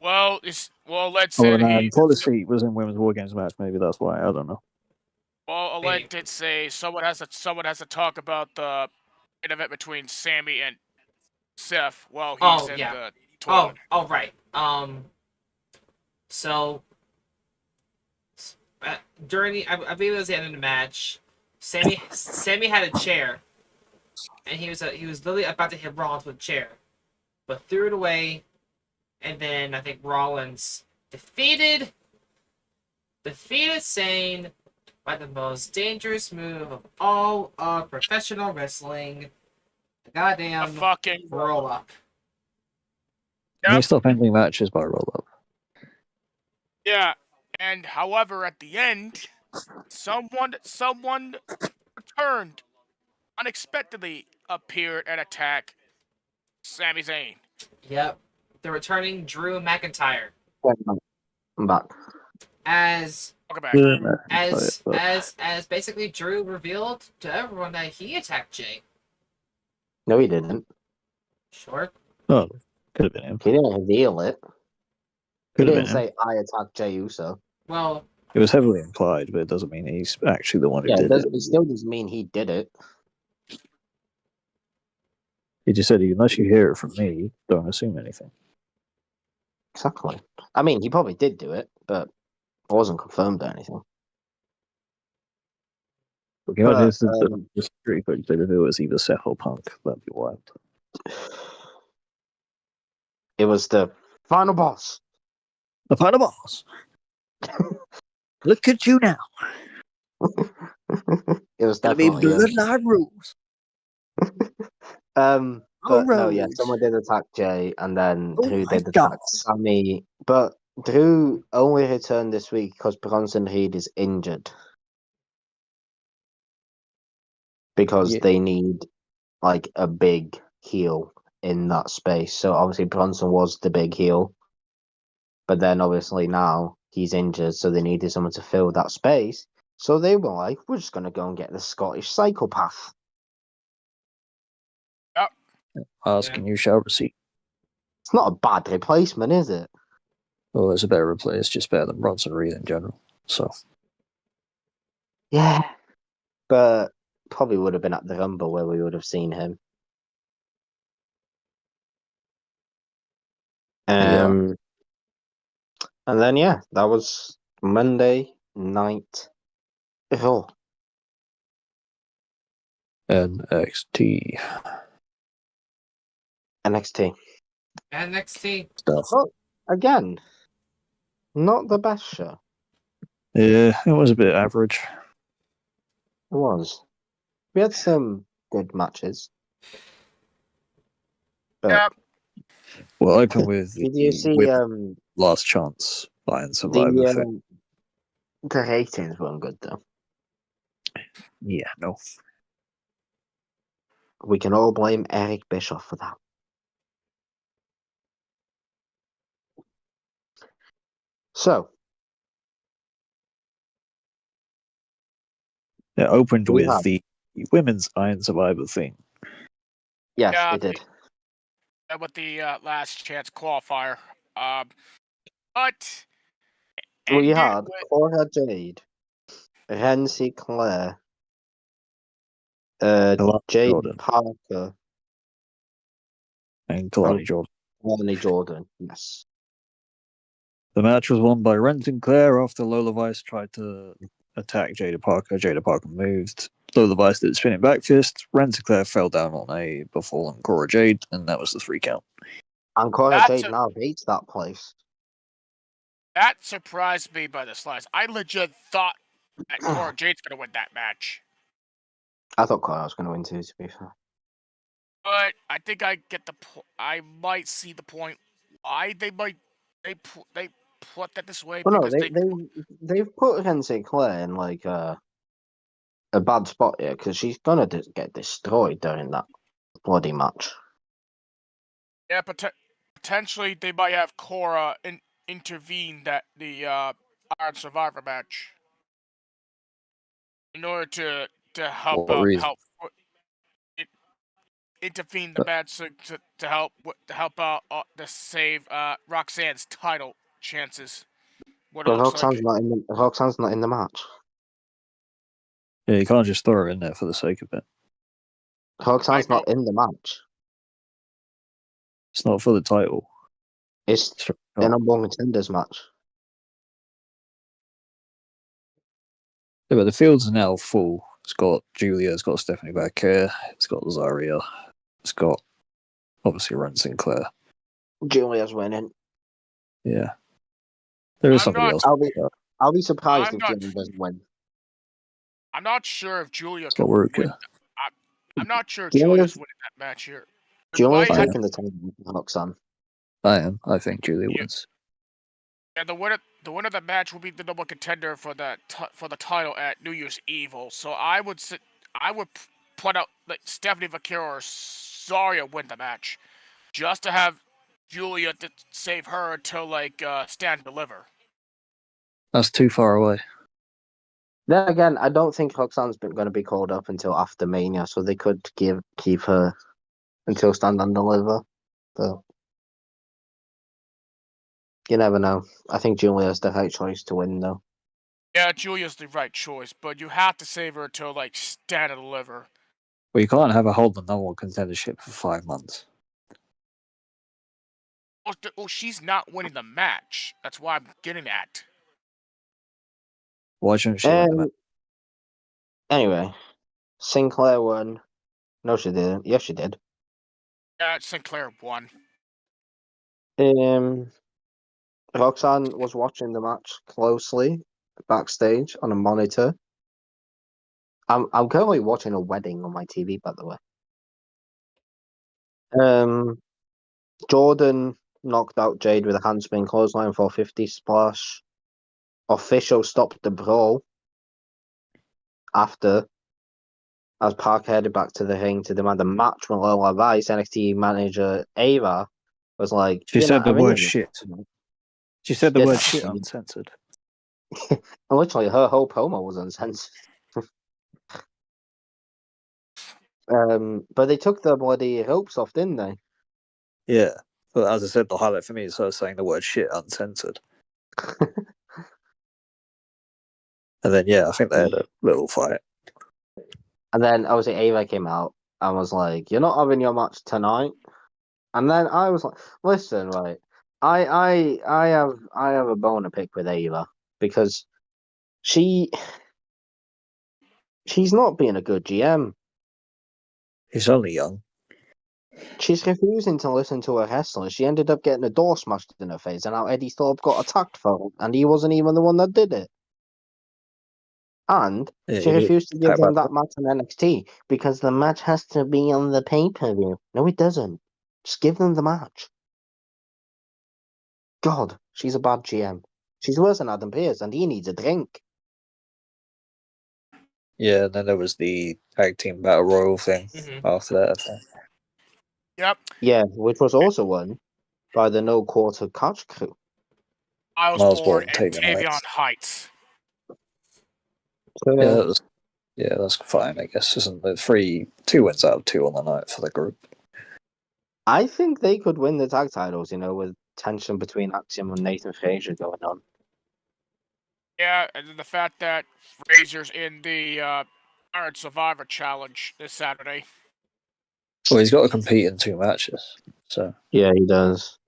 Well, let's Oh, say and toilet seat was in Women's WarGames match. Maybe that's why. I don't know. Well, Aled did say someone has to talk about the event between Sammy and Seth while he's in the toilet. Oh, right. So during I believe it was the end of the match, Sammy had a chair, and he was literally about to hit Rollins with a chair, but threw it away, and then I think Rollins defeated Sane by the most dangerous move of all of professional wrestling, the goddamn fucking roll up. They stop ending matches by roll-up. Yeah, and however, at the end, someone returned, unexpectedly appeared and attacked Sami Zayn. Yep, the returning Drew McIntyre I'm back. as Welcome back. as basically Drew revealed to everyone that he attacked Jay. No, he didn't. Sure. Oh, could have been him. He didn't reveal it. He Could have didn't been him. say, I attacked Jey Uso. Well, It was heavily implied, but it doesn't mean he's actually the one who Yeah, did it. it still doesn't mean he did it. He just said, unless you hear it from me, don't assume anything. Exactly. I mean, he probably did do it, but it wasn't confirmed or anything. But you know, the security footage they reveal is either Seth or Punk. That'd be wild. It was the final boss. The final boss. Look at you now. It was Gonna be definitely bloodline rules. but no, yeah, someone did attack Jay, and then Drew did attack Sammy. But Drew only returned this week because Bronson Reed is injured. Because they need like a big heel in that space. So obviously Bronson was the big heel. But then obviously now he's injured, so they needed someone to fill that space. So they were like, we're just gonna go and get the Scottish psychopath. Yep. Ask and you shall receive. It's not a bad replacement, is it? Well, it's a better replay. It's just better than Bronson Reed in general. So Yeah. But probably would have been at the Rumble where we would have seen him. And then that was Monday Night Raw. NXT. NXT Stuff. Oh, again, not the best show. Yeah, it was a bit average. It was. We had some good matches. But Yep. Well, open with. did you see last chance Lion The Survivor thing. the ratings weren't good though. Yeah, no. We can all blame Eric Bischoff for that. So It opened we with have the women's Iron Survivor thing. yes, Yeah, it did. with the last chance qualifier. But We ended had with Cora Jade, Renzi Claire, Kalani Jade Jordan Parker, and Kalani Jordan. Melanie Jordan. Yes. The match was won by Ren Sinclair after Lola Vice tried to attack Jada Parker. Jada Parker moved. Lola Vice did a spinning back fist. Ren Sinclair fell down on a befallen Cora Jade, and that was the 3 count. And Cora That's Jade a- now hates that place. that surprised me by the slice. I legit thought that Cora Jade's gonna win that match. I thought Cora was going to win too, to be fair. But I think I get the I might see the point why they put that this way Well, no, because they've put Renzi Claire in like a bad spot here because she's going to get destroyed during that bloody match. yeah, potentially they might have Cora intervene that the Iron Survivor match in order to help What reason? intervene the match to help out to save Roxanne's title chances. What it But looks like. Roxanne's not in the match. Yeah, you can't just throw her in there for the sake of it. Roxanne's not in the match. It's not for the title. It's It's for the number one contenders match. Yeah, but the fields are now full. It's got Julia, it's got Stephanie back here, it's got Zaria, it's got obviously Ren Sinclair. Julia's winning. Yeah. There is I'm somebody not- else. I'll be surprised I'm if not- Julia doesn't win. I'm not sure if Julia It's got can win. Ruka. I'm not sure if Julia's- Julia's winning that match here. Julia's might have- taking the title with Roxanne. I think Julia Yeah. wins. Yeah, the winner of the match will be the number contender for the title at New Year's Evil. So I would put out like Stephanie Vaquero or Zaria win the match, just to have Julia to save her until like Stand and Deliver. That's too far away. Then again, I don't think Roxanne's going to be called up until after Mania, so they could keep her until Stand and Deliver. But you never know. I think Julia's the right choice to win, though. Yeah, Julia's the right choice, but you have to save her until like Stand and Deliver. Well, you can't have her hold the number one contendership for 5 months. Well, she's not winning the match. That's why I'm getting at. Why shouldn't she win the match? Anyway, Sinclair won. No, she didn't. Yes, she did. Yeah, Sinclair won. Roxanne was watching the match closely backstage on a monitor. I'm currently watching a wedding on my TV, by the way. Jordan knocked out Jade with a handspring clothesline 450 splash. Official stopped the brawl after, as Park headed back to the ring to demand a match from Lola Vice. NXT manager Ava was like, She "You're said not the having word it." shit. She said the Yes, word actually. shit uncensored. And literally, her whole promo was uncensored. But they took the bloody ropes off, didn't they? Yeah. But as I said, the highlight for me is her saying the word shit uncensored. And then, yeah, I think they had a little fight. And then obviously Ava came out and was like, "You're not having your match tonight." And then I was like, "Listen, right, I have a bone to pick with Ava because she's not being a good GM. He's only young. She's refusing to listen to her wrestlers. She ended up getting a door smashed in her face, and now Eddie Thorpe got attacked for it, and he wasn't even the one that did it. And Yeah, she he did. refused to give How them about that match on NXT because the match has to be on the pay-per-view. No, it doesn't. Just give them the match. God, she's a bad GM. She's worse than Adam Pearce, and he needs a drink. Yeah, and then there was the tag team battle royal thing Mhm. after that. I think. Yep. Yeah, which was also won by the No Quarter Catch crew. Miles Miles Board Bourne, and Tavion Tavion Heights. Heights. So, That's fine, I guess. Isn't it? 2 wins out of 2 on the night for the group. I think they could win the tag titles, with tension between Axiom and Nathan Frazier going on. Yeah, and then the fact that Frazier's in the Iron Survivor Challenge this Saturday. Well, he's got to compete in 2 matches, so Yeah, he does.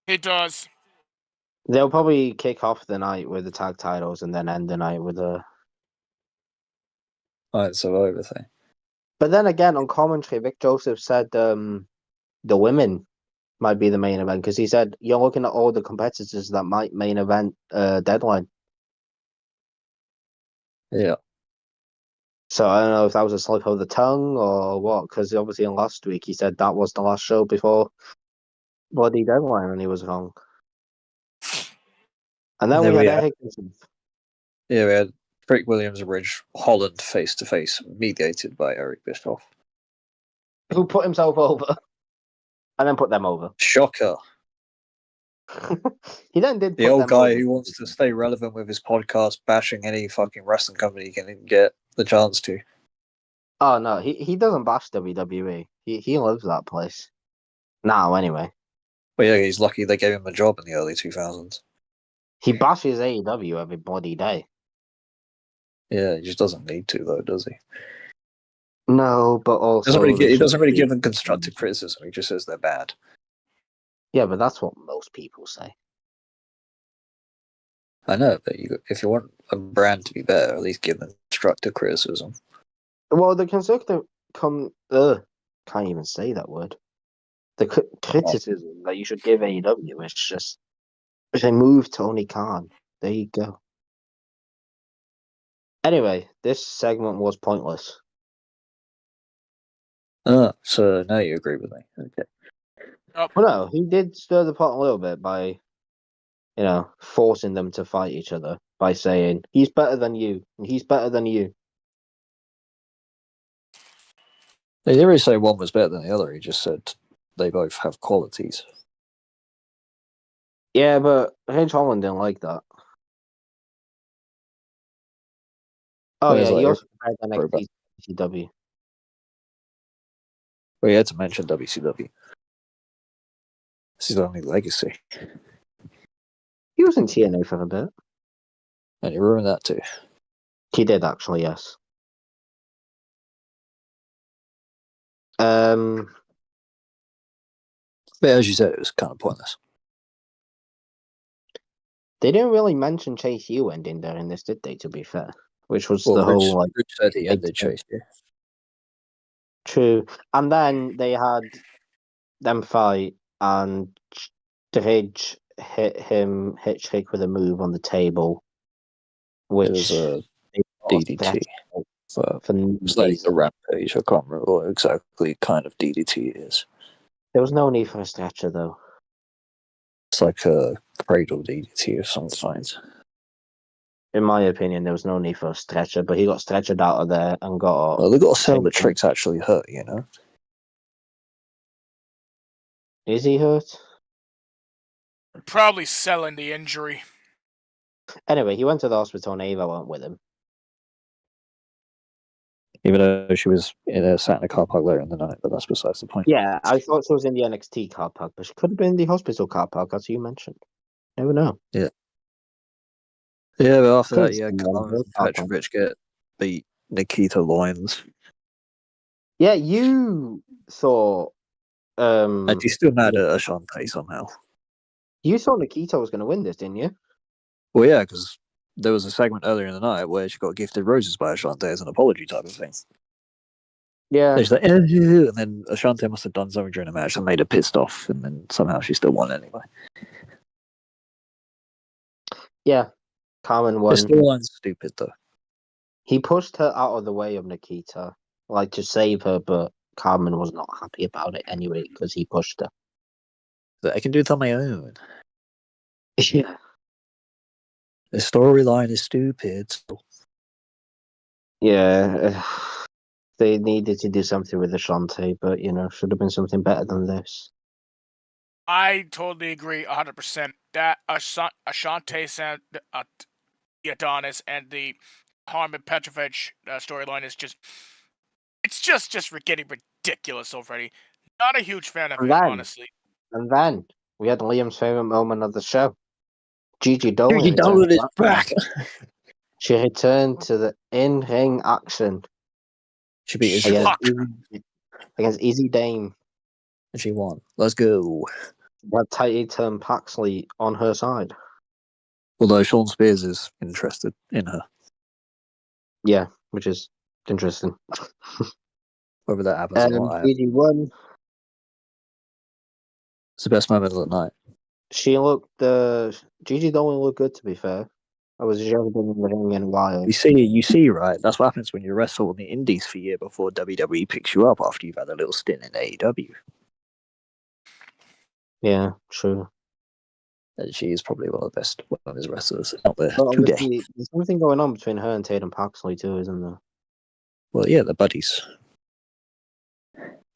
He does. They'll probably kick off the night with the tag titles and then end the night with a. Iron Survivor thing. But then again, on commentary, Vic Joseph said the women might be the main event because he said you're looking at all the competitors that might main event Deadline. Yeah. So I don't know if that was a slip of the tongue or what, because obviously in last week he said that was the last show before Bloody Deadline and he was wrong. And then we had Eric. Yeah, we had Trick Williams Ridge Holland face to face, mediated by Eric Bischoff. Who put himself over and then put them over. Shocker. He then did The put old them guy over. who wants to stay relevant with his podcast, bashing any fucking wrestling company he can get the chance to. Oh no, he doesn't bash WWE. He loves that place. Now anyway. But yeah, he's lucky they gave him a job in the early 2000s. He bashes AEW every bloody day. Yeah, he just doesn't need to, though, does he? No, but also He doesn't really give them constructive criticism. He just says they're bad. Yeah, but that's what most people say. I know, but if you want a brand to be better, at least give them constructive criticism. Well, the constructive can't even say that word. The criticism that you should give AEW is just remove Tony Khan. There you go. Anyway, this segment was pointless. So now you agree with me. Okay. Yep. Well, no, he did stir the pot a little bit by, forcing them to fight each other by saying, he's better than you, and he's better than you. He didn't really say one was better than the other. He just said they both have qualities. Yeah, but H. Holland didn't like that. Oh, Well, yeah, he like, also compared NXT to WCW. Well, he had to mention WCW. This is only legacy. He was in TNA for a bit. And he ruined that too. He did, actually, yes. But as you said, it was kind of pointless. They didn't really mention Chase U ending there in this, did they, to be fair? Which was Well, the whole, like... Rich said he ended Chase U. True. And then they had them fight, and Dridge hit him, Hitchhick with a move on the table, which... It was a they DDT. for It's like a rampage. I can't remember what exactly kind of DDT it is. There was no need for a stretcher, though. It's like a cradle DDT of some kind. In my opinion, there was no need for a stretcher, but he got stretchered out of there and got... Well, they've got to sell the tricks actually hurt, you know? Is he hurt? Probably selling the injury. Anyway, he went to the hospital and Ava went with him. Even though she was sat in a car park later in the night, but that's besides the point. Yeah, I thought she was in the NXT car park, but she could have been in the hospital car park, as you mentioned. Never know. Yeah. Yeah, but after that, Could've Carmen been and Petrovich get beat Nikita Lyons. Yeah, you thought... And he's still mad at Ashante somehow. You thought Nikita was going to win this, didn't you? Well, yeah, because there was a segment earlier in the night where she got gifted roses by Ashante as an apology type of thing. Yeah. And she's like, and then Ashante must have done something during the match and made her pissed off, and then somehow she still won anyway. Yeah. Carmen won. The storyline's stupid, though. He pushed her out of the way of Nikita, like to save her, but Carmen was not happy about it anyway because he pushed her. But I can do it on my own. Yeah. The storyline is stupid. Yeah. They needed to do something with Ashante, but, should have been something better than this. I totally agree 100%. That Ashante sent the Adonis and the Harmon Petrovich storyline is it's just getting ridiculous already. Not a huge fan of And it, then, honestly. we had Liam's favourite moment of the show. Gigi Dolan Gigi returned Dolan to is action. back. She returned to the in-ring action She beat his Shock. against Easy Dame. and she won. Let's go. She had Titan Paxley on her side. Although Sean Spears is interested in her. Yeah, which is interesting. Whether that happens or not, Gigi won. it's the best moment of the night. She looked. Gigi Dolan looked good, to be fair. I was just been in the ring in a while. You see, right? That's what happens when you wrestle in the Indies for a year before WWE picks you up after you've had a little stint in AEW. Yeah, true. And she is probably one of the best women's wrestlers out there But today. obviously, there's something going on between her and Tatum Paxley too, isn't there? Well, yeah, they're buddies.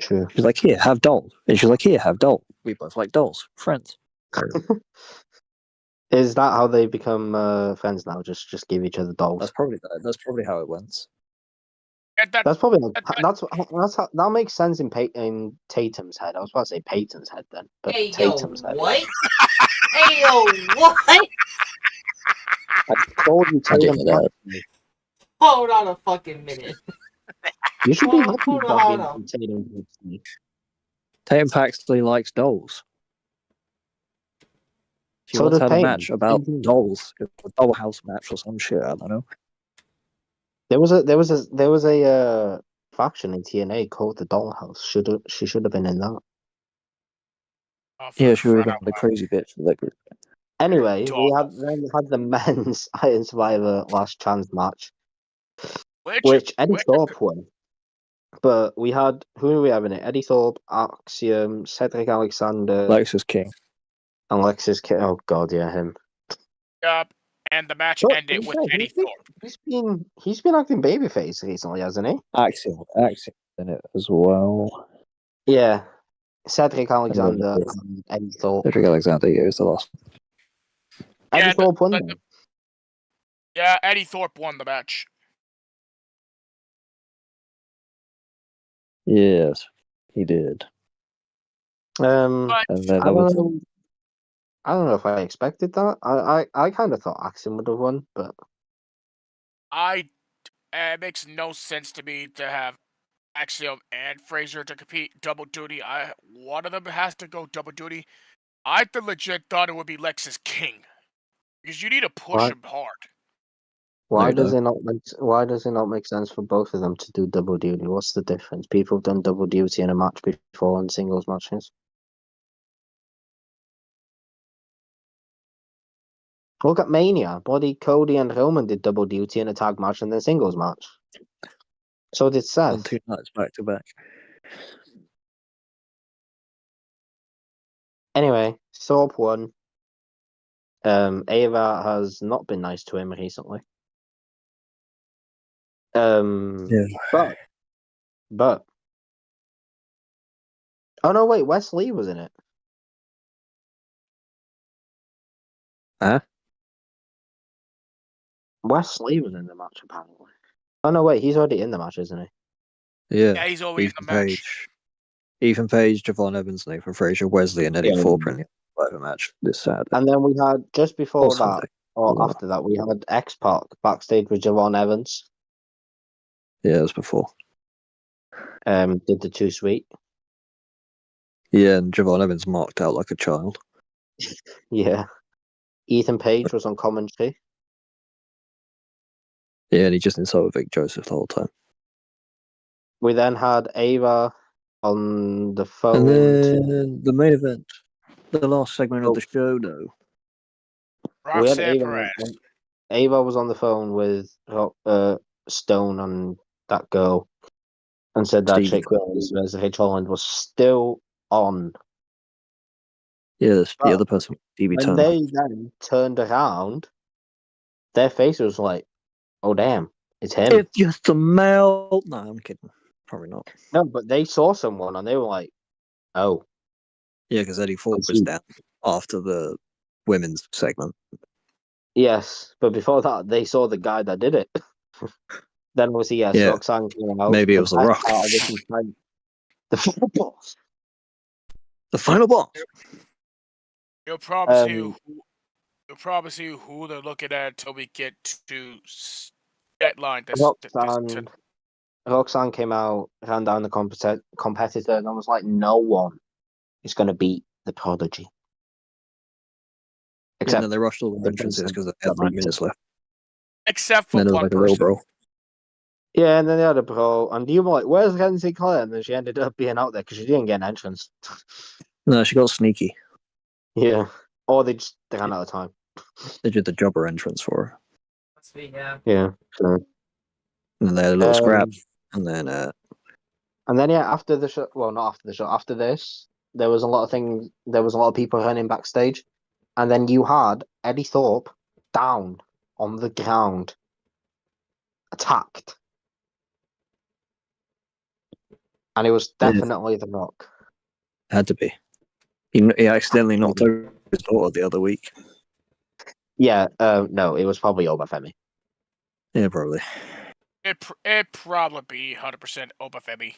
True. She's like, here, have doll. And she's like, here, have doll. We both like dolls. Friends. Is that how they become friends now? Just give each other dolls. That's probably how it went. That's probably that makes sense in Tatum's head. I was about to say Peyton's head then, but Hey, Tatum's yo, head. what? Hey, yo, what? I told you I didn't Tatum hear that. Paxley. Hold on a fucking minute. You should be Hold lucky on, about hold being on. Tatum Paxley. Tatum Paxley likes dolls. She So once does had a Peyton. match about Mhm. dolls. A dollhouse match or some shit. I don't know. There was a faction in TNA called the Dollhouse. She should have been in that. Yeah, she would have been the crazy bitch for that group. Anyway, we Dollhouse. then had the men's Iron Survivor Last Chance match, Which Eddie Thorpe won. But we had, who do we have in it? Eddie Thorpe, Axiom, Cedric Alexander, Lexus King. and Alexis Kidd. Oh god, yeah, him. and the match But ended to be with fair, Eddie Thorpe. he's been acting babyface recently, hasn't he? Axiom in it as well. Yeah. Cedric Alexander then- and Eddie Thorpe. Cedric Alexander, yeah, is the last. Eddie Yeah, Thorpe won then. Yeah, Eddie Thorpe won the match. Yes, he did. But And then I there was don't know if I expected that. I kind of thought Axiom would have won, but it makes no sense to me to have Axiom and Fraser to compete double duty. One of them has to go double duty. I legit thought it would be Lexus King because you need to push Why? him hard. why No, does it not make sense for both of them to do double duty? What's the difference? People have done double duty in a match before in singles matches. Look at Mania. Bloody Cody and Roman did double duty in a tag match and then singles match. So did on Seth. 2 nights back to back. Anyway, Thorpe won. Ava has not been nice to him recently. Yeah. But oh no, wait, Wes Lee was in it. Huh? Wes Lee was in the match apparently. Oh no, wait, he's already in the match, isn't he? Yeah. Yeah, he's always in Ethan the match. Page. Ethan Page, Javon Evans, Nathan Frazier, Wesley, and Eddie Yeah. Thorpe in the Survivor match this Saturday. And then we had just before Or that, Sunday. or Yeah. after that, we had X-Pac backstage with Javon Evans. Yeah, it was before. Did the Too Sweet. Yeah, and Javon Evans marked out like a child. Yeah. Ethan Page was on commentary. Yeah, and he just insulted Vic Joseph the whole time. We then had Ava on the phone. And then the main event, the last segment of the show, though. We had Roxanne Perez. Ava was on the phone with Stone and that girl and said that Stevie. Trick Williams versus H. Holland was still on. Yeah, the But other person, DB when Turner. they then turned around, their face was like, "Oh damn, it's him." It's just a male. No, I'm kidding. Probably not. No, but they saw someone and they were like, "Oh, Yeah, because Eddie Ford it's was you." down after the women's segment. Yes, but before that, they saw the guy that did it. Then obviously, yes, Yeah. Roxanne came out. Maybe it the was The best Rock. part of this entire- the final boss. The final boss. You'll probably see Um, you'll probably see who they're looking at until we get to deadline. Roxanne came out, ran down the competitor, and I was like, no one is going to beat the Prodigy. Yeah, Except no, they rushed all the the entrances person because they that had 3 might minutes left. Except for And then there was one like a little person. brawl. Yeah, and then they had a brawl, and you were like, where's Kenzie Clare? And then she ended up being out there because she didn't get an entrance. No, she got sneaky. Yeah. Or they ran out of time. They did the jobber entrance for her. Must be, yeah. Yeah. So, And then they had a little scrap. Um, And then, yeah, after the show, well, not after the show, after this, there was a lot of things, there was a lot of people running backstage. And then you had Eddie Thorpe down on the ground, attacked. And it was definitely The Rock. had to be. He accidentally knocked over his daughter the other week. Yeah, no, it was probably Obafemi. Yeah, probably. It probably be 100% Obafemi.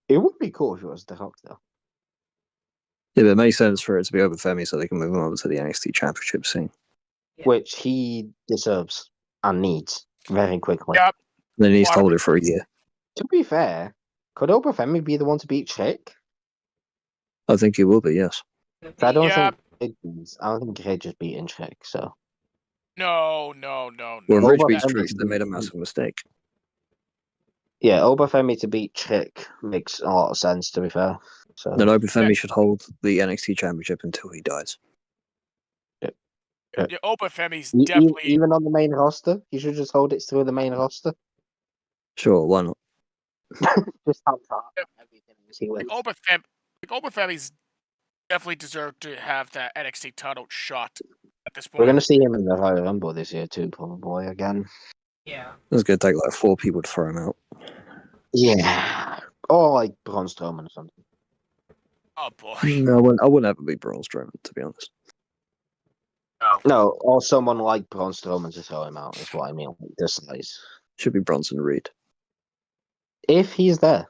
It would be cool if it was The Rock, though. Yeah, but it makes sense for it to be over Femi so they can move him over to the NXT Championship scene. Yeah. Which he deserves and needs very quickly. Yep. Then he's to hold it for a year. To be fair, could Obafemi be the one to beat Trick? I think he will be, yes. I don't Yeah. think I don't think Cage is beating Trick, so. No. Well, Well, Rich Obafemi beats Trick, to they made a beat- massive mistake. Yeah, Obafemi to beat Trick makes a lot of sense, to be fair. So. Then Obafemi should hold the NXT Championship until he dies. Yeah, Obafemi's E- definitely. Even on the main roster, you should just hold it through the main roster. Sure, why not? Just have that. Everything he wins. Obafemi's definitely deserved to have that NXT title shot at this point. We're going to see him in the Royal Rumble this year too, probably again. Yeah. It's going to take like 4 people to throw him out. Yeah. Or like Braun Strowman or something. Oh boy. No, I wouldn't ever be Braun Strowman, to be honest. No, or someone like Braun Strowman to throw him out is what I mean. Like this size. Should be Bronson Reed. If he's there.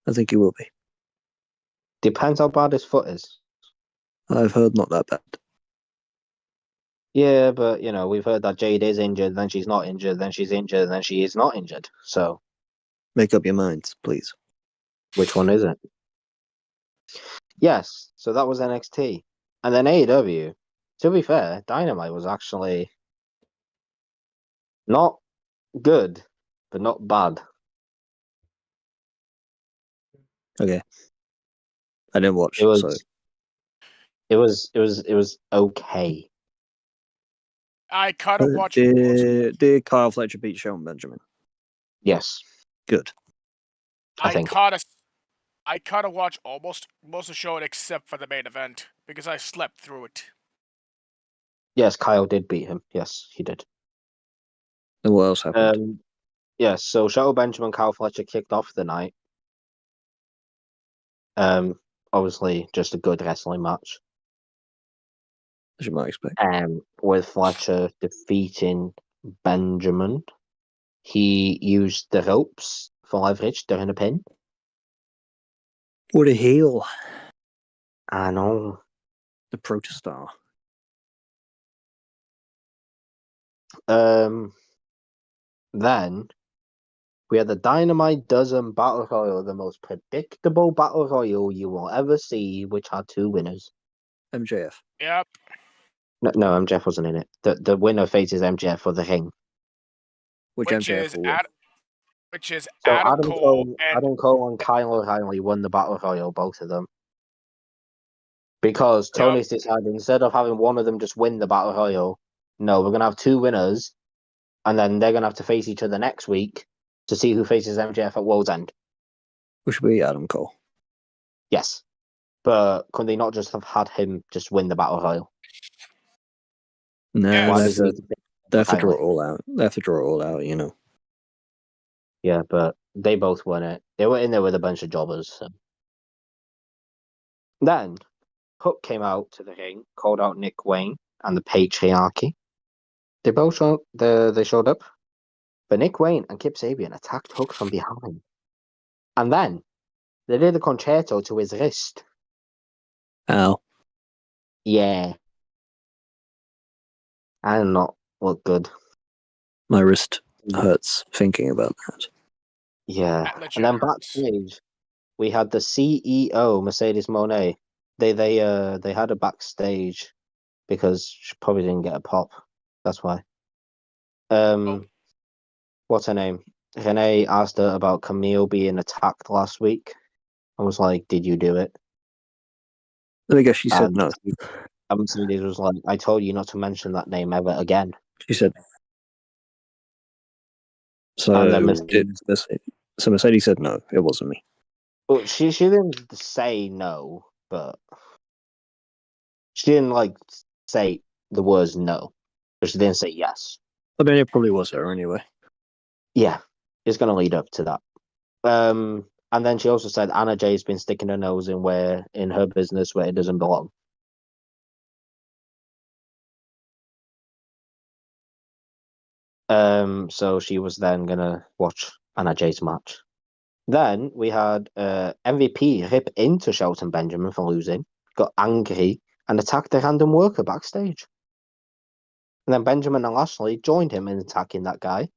I think he will be. Depends how bad his foot is. I've heard not that bad. Yeah, but you know, we've heard that Jade is injured, then she's not injured, then she's injured, then she is not injured. So Make up your minds, please. which one is it? Yes, so that was NXT. And then AEW. To be fair, Dynamite was actually not good, but not bad. Okay. I didn't watch, It was so it was okay. I kind of watched. most of- Did Kyle Fletcher beat Shelton Benjamin? Yes. Good. I think. I kind of watched almost most of the show except for the main event because I slept through it. Yes, Kyle did beat him. Yes, he did. And what else happened? Yes, so Shelton Benjamin, Kyle Fletcher kicked off the night. Obviously just a good wrestling match. As you might expect. With Fletcher defeating Benjamin. He used the ropes for leverage during a pin. What a heel. I know. The protostar. Then we had the Dynamite Dozen Battle Royal, the most predictable Battle Royal you will ever see, which had 2 winners. MJF. Yep. No, MJF wasn't in it. The winner faces MJF for the ring. Which Which MJF is will win. So Adam Cole and Adam Cole and Kyle O'Reilly won the Battle Royal, both of them. Because Tony's decided instead of having one of them just win the Battle Royal, no, we're going to have 2 winners, and then they're going to have to face each other next week to see who faces MJF at World's End. Which will be Adam Cole. Yes. But could they not just have had him just win the Battle Royal? No, Yeah, Why they does have he to, need to they have to title? draw it all out. They have to draw it all out, you know. Yeah, but they both won it. They were in there with a bunch of jobbers. So. Then Hook came out to the ring, called out Nick Wayne and the Patriarchy. They both showed up, but Nick Wayne and Kip Sabian attacked Hook from behind, and then they did a concerto to his wrist. Ow. Yeah, and not look good. My wrist hurts thinking about that. Yeah, That legit and then hurts. backstage we had the CEO Mercedes Moné. They had a backstage because she probably didn't get a pop. That's why. What's her name? Renee asked her about Camille being attacked last week. I was like, "Did you do it?" I guess she said And no. Mercedes was like, "I told you not to mention that name ever again." She said. And then So Mercedes said no, it wasn't me. well, she didn't say no, but she didn't like say the words no, but she didn't say yes. I mean, it probably was her anyway. Yeah, it's gonna lead up to that. And then she also said Anna Jay's been sticking her nose in her business where it doesn't belong. So she was then gonna watch Anna Jay's match. Then we had MVP rip into Shelton Benjamin for losing, got angry, and attacked a random worker backstage. And then Benjamin and Lashley joined him in attacking that guy.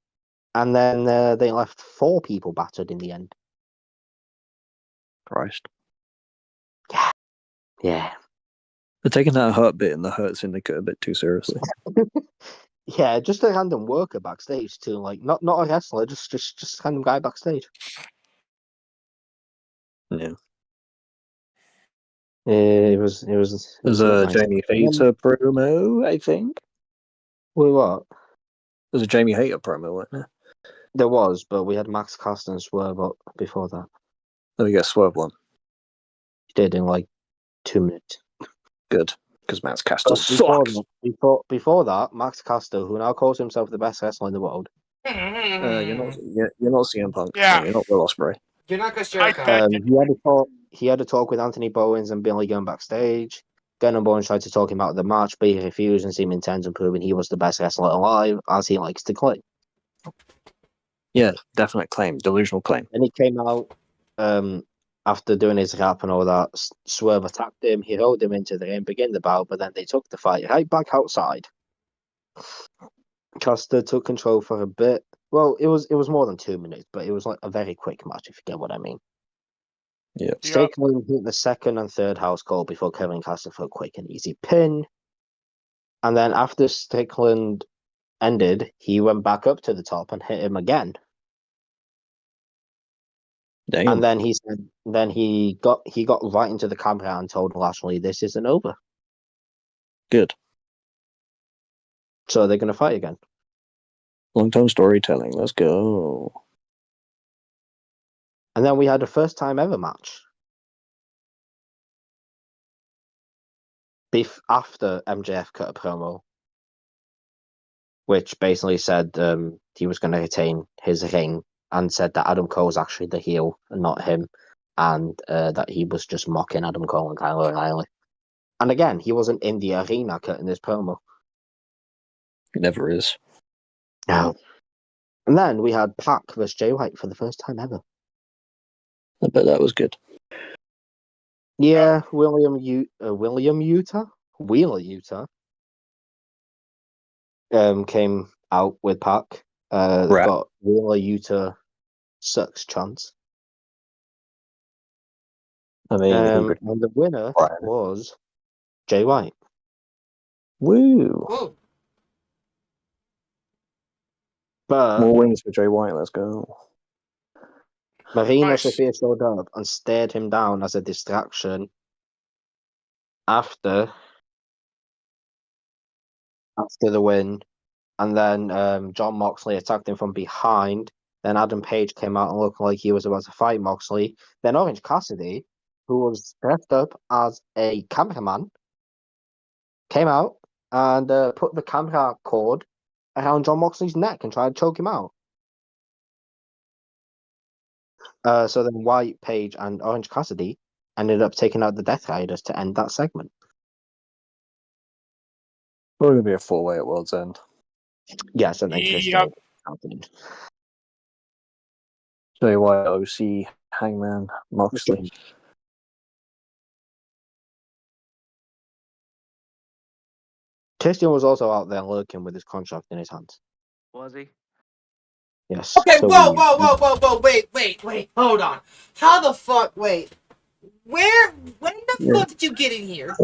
And then they left 4 people battered in the end. Christ. Yeah. They're taking that hurt bit and the hurt syndicate a bit too seriously. Yeah, just a random worker backstage too. Like not a wrestler, just a random guy backstage. Yeah. It was There's a nice. Jamie Hater promo, I think. Wait, what? There's a Jamie Hater promo, wasn't there? There was, but we had Max Caster and Swerve up before that. Let me get Swerve one. He did in like 2 minutes. Good, because Max Caster But sucks. before that, Max Caster, who now calls himself the best wrestler in the world, You're not CM Punk. Yeah. You're not Will Ospreay. You're not Chris I Jericho. bet. he had a talk with Anthony Bowens and Billy Gunn backstage. Gunn and Bowens tried to talk him out of the match, but he refused and seemed intent on proving he was the best wrestler alive, as he likes to claim. Yeah, definite claim, delusional claim. Then he came out after doing his rap and all that. Swerve attacked him. He held him into the ring, began the bout, but then they took the fight right back outside. Caster took control for a bit. Well, it was more than 2 minutes, but it was like a very quick match, if you get what I mean. Yeah. Strickland hit the second and third house call before Kevin Caster for a quick and easy pin. And then after Strickland ended, he went back up to the top and hit him again. Damn. And then he got right into the camera and told Lashley, "This isn't over." Good. So they're gonna fight again. Long-term storytelling. Let's go. And then we had a first time ever match. After MJF cut a promo, which basically said he was going to retain his ring and said that Adam Cole was actually the heel and not him, and that he was just mocking Adam Cole and Kyle O'Reilly. And again, he wasn't in the arena cutting this promo. He never is. No. And then we had Pac versus Jay White for the first time ever. I bet that was good. Yeah, Wheeler Utah came out with Pac. They've Right. got Wheeler Utah sucks chance. I mean, And the winner Right. was Jay White. woo. Woo. But More wins for Jay White. Let's go. Marina Nice. Shafir showed up and stared him down as a distraction after the win. And then John Moxley attacked him from behind. Then Adam Page came out and looked like he was about to fight Moxley. Then Orange Cassidy who was dressed up as a cameraman, came out and put the camera cord around Jon Moxley's neck and tried to choke him out. So then White, Page, and Orange Cassidy ended up taking out the Death Riders to end that segment. Probably gonna be a 4-way at World's End. Yes, and then Trish Yep. happened. Jay White, OC, Hangman, Moxley. Christian was also out there lurking with his contract in his hands. Was he? Yes. Okay, so whoa, wait, hold on. How the fuck, wait. When the fuck did you get in here?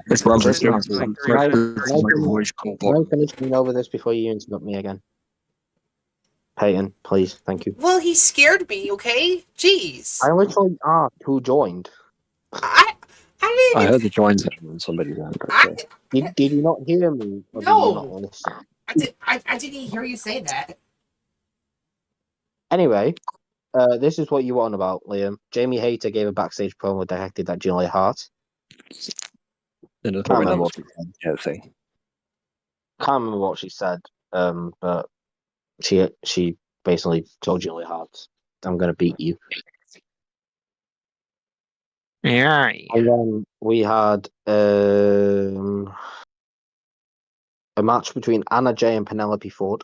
It's Robert Just Jones. like Can I Voice call. finish going over this before you interrupt me again? Peyton, please, thank you. Well, he scared me, okay? Jeez. I literally asked who joined. I didn't I even... heard the joins when somebody said I, Did you not hear me? Or No. Did you not listen? I didn't hear you say that. Anyway, this is what you were on about, Liam. Jamie Hayter gave a backstage promo directed at Julia Hart. in the Can't remember probably what she said. thing. Can't remember what she said. But she basically told Julia Hart, "I'm gonna beat you." Yeah. And then we had a match between Anna Jay and Penelope Ford.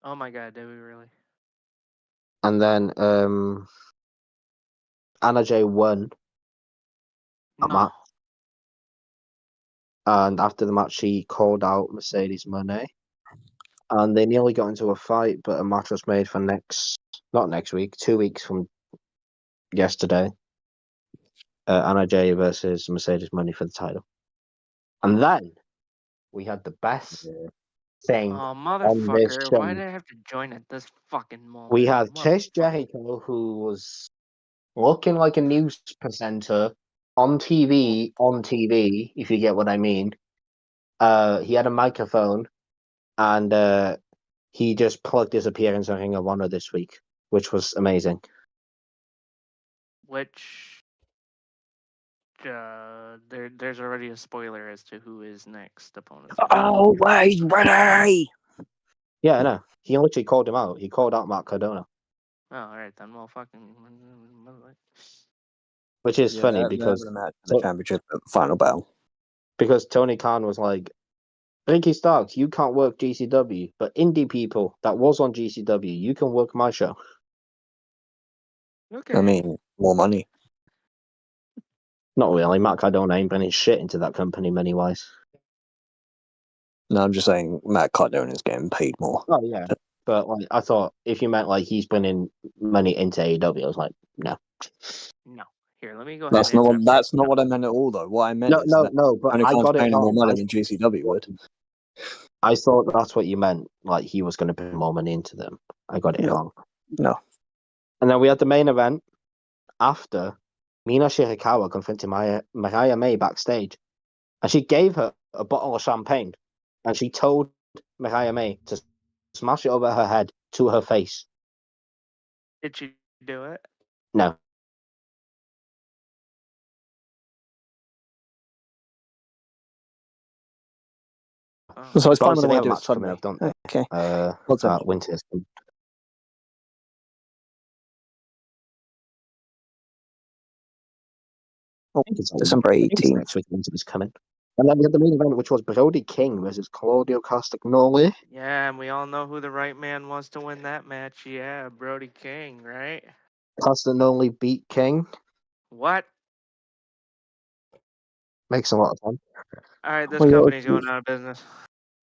Oh my god, did we really? And then Anna Jay won that match. And after the match, she called out Mercedes Moné. And they nearly got into a fight, but a match was made for not next week, 2 weeks from yesterday. Anna Jay versus Mercedes Moné for the title. And then we had the best thing. Oh, on this motherfucker. show. Why did I have to join at this fucking moment? We had Chris Motherfucker. Jericho, who was looking like a news presenter on TV, if you get what I mean. He had a microphone, and he just plugged his appearance on Ring of Honor this week, which was amazing. Which there's already a spoiler as to who his next opponent. Oh, wait, ready! Yeah, I know. He literally called him out. He called out Matt Cardona, Oh, alright then. Well, fucking. which is funny because the match for the championship at the final battle. Tony Khan was like, Ricky Starks, you can't work GCW, but indie people that was on GCW, you can work my show. Okay. I mean, more money. Not really. Matt Cardona ain't bringing shit into that company money-wise. No, I'm just saying Matt Cardona is getting paid more. Oh, yeah. But like, I thought if you meant like he's bringing money into AEW, I was like, no. No. Here, let me go That's ahead. not what I meant at all, though. What I meant is that But Tony I Khan's got it paying him more wrong. money than GCW would. I thought that's what you meant. Like he was going to bring more money into them. I got it wrong. No. And then we had the main event after Mina Shirakawa confronted Mariah May backstage, and she gave her a bottle of champagne, and she told Mariah May to smash it over her head to her face. Did she do it? No. Oh. So it's fine Obviously, when they I have do a it match coming up, don't they? Okay. What's that? Winter's. December I think it's 18th. next week. Winter's coming. And then we had the main event, which was Brody King versus Claudio Castagnoli. Yeah, and we all know who the right man was to win that match. Yeah, Brody King, right? Castagnoli beat King. What? Makes a lot of sense. Alright, this Well, yeah, company's going out of business.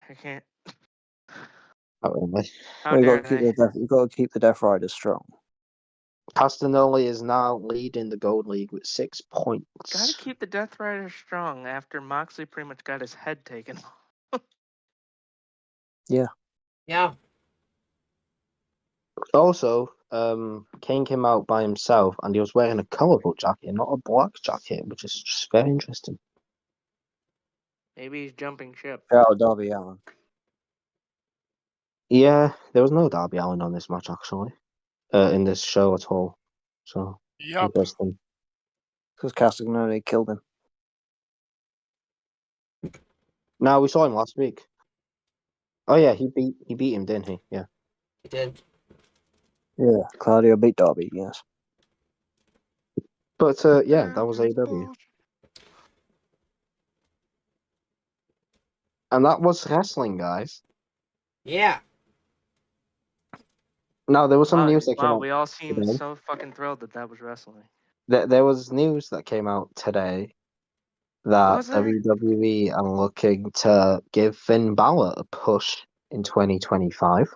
I can't. Not really. How We've dare got to they? keep the Death Riders strong. Castagnoli is now leading the Gold League with 6 points. Gotta keep the Death Rider strong after Moxley pretty much got his head taken. Yeah. Also, King came out by himself and he was wearing a colourful jacket, not a black jacket, which is just very interesting. Maybe he's jumping ship. Shout out Darby Allin. Yeah, there was no Darby Allin on this match, actually. In this show at all. So, Yup. interesting. Because Castagnoli killed him. No, we saw him last week. Oh yeah, he beat him, didn't he? Yeah. He did. Yeah, Claudio beat Darby, yes. But yeah, that was AEW. And that was wrestling, guys. Yeah. Now there was some news that came Wow, out we all seemed today. so fucking thrilled that was wrestling. There was news that came out today that Was there? WWE are looking to give Finn Balor a push in 2025,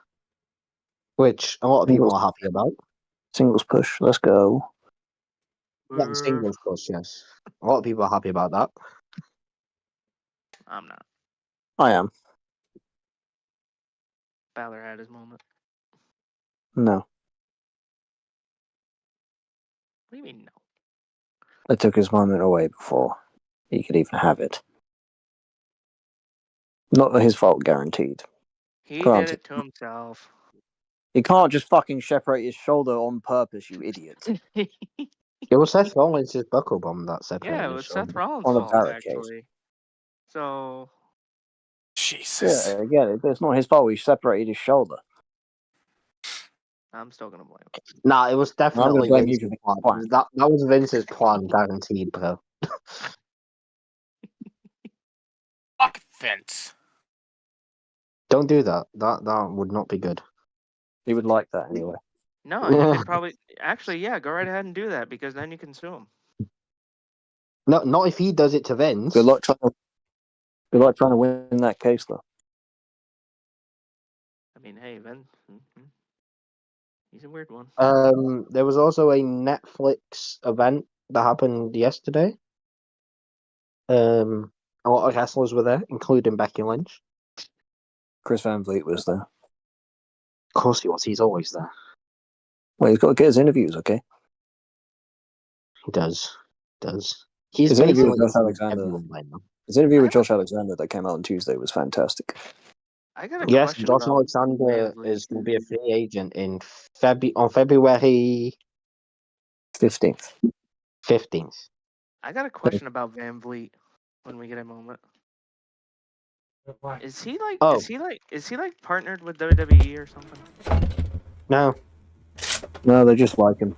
which a lot of people are happy about. Singles push, let's go. Yeah, the singles push, yes. A lot of people are happy about that. I'm not. I am. Balor had his moment. No. What do you mean no? They took his moment away before he could even have it. Not his fault, guaranteed. He did Granted. it to himself. He can't just fucking separate his shoulder on purpose, you idiot. It was Seth Rollins' buckle bomb that separated Yeah, it his was shoulder. Seth Rollins' On a fault, barricade. actually. So, Jesus. Yeah, I get it, but it's not his fault. He separated his shoulder. I'm still gonna blame him. Nah, it was I'm gonna definitely blame you Vince's for being plan. quiet. That was Vince's plan, guaranteed, bro. Fuck Vince. Don't do that. That would not be good. He would like that anyway. No, you could probably actually, yeah, go right ahead and do that because then you can sue him. No, not if he does it to Vince. Good luck trying to win that case, though. I mean, hey, Vince, he's a weird one. There was also a Netflix event that happened yesterday. A lot of wrestlers were there, including Becky Lynch. Chris Van Vliet was there. Of course he was. He's always there. Well, he's got to get his interviews, okay? He does. He's His interview with basically Josh Alexander. everyone right now. His interview with Josh Alexander that came out on Tuesday was fantastic. I got a Yes, question Josh about Alexander Van Vliet. is going to be a free agent in February 15th. 15th. I got a question about Van Vliet when we get a moment. Why? Is he like? Oh. Is he like partnered with WWE or something? No, No, they just like him.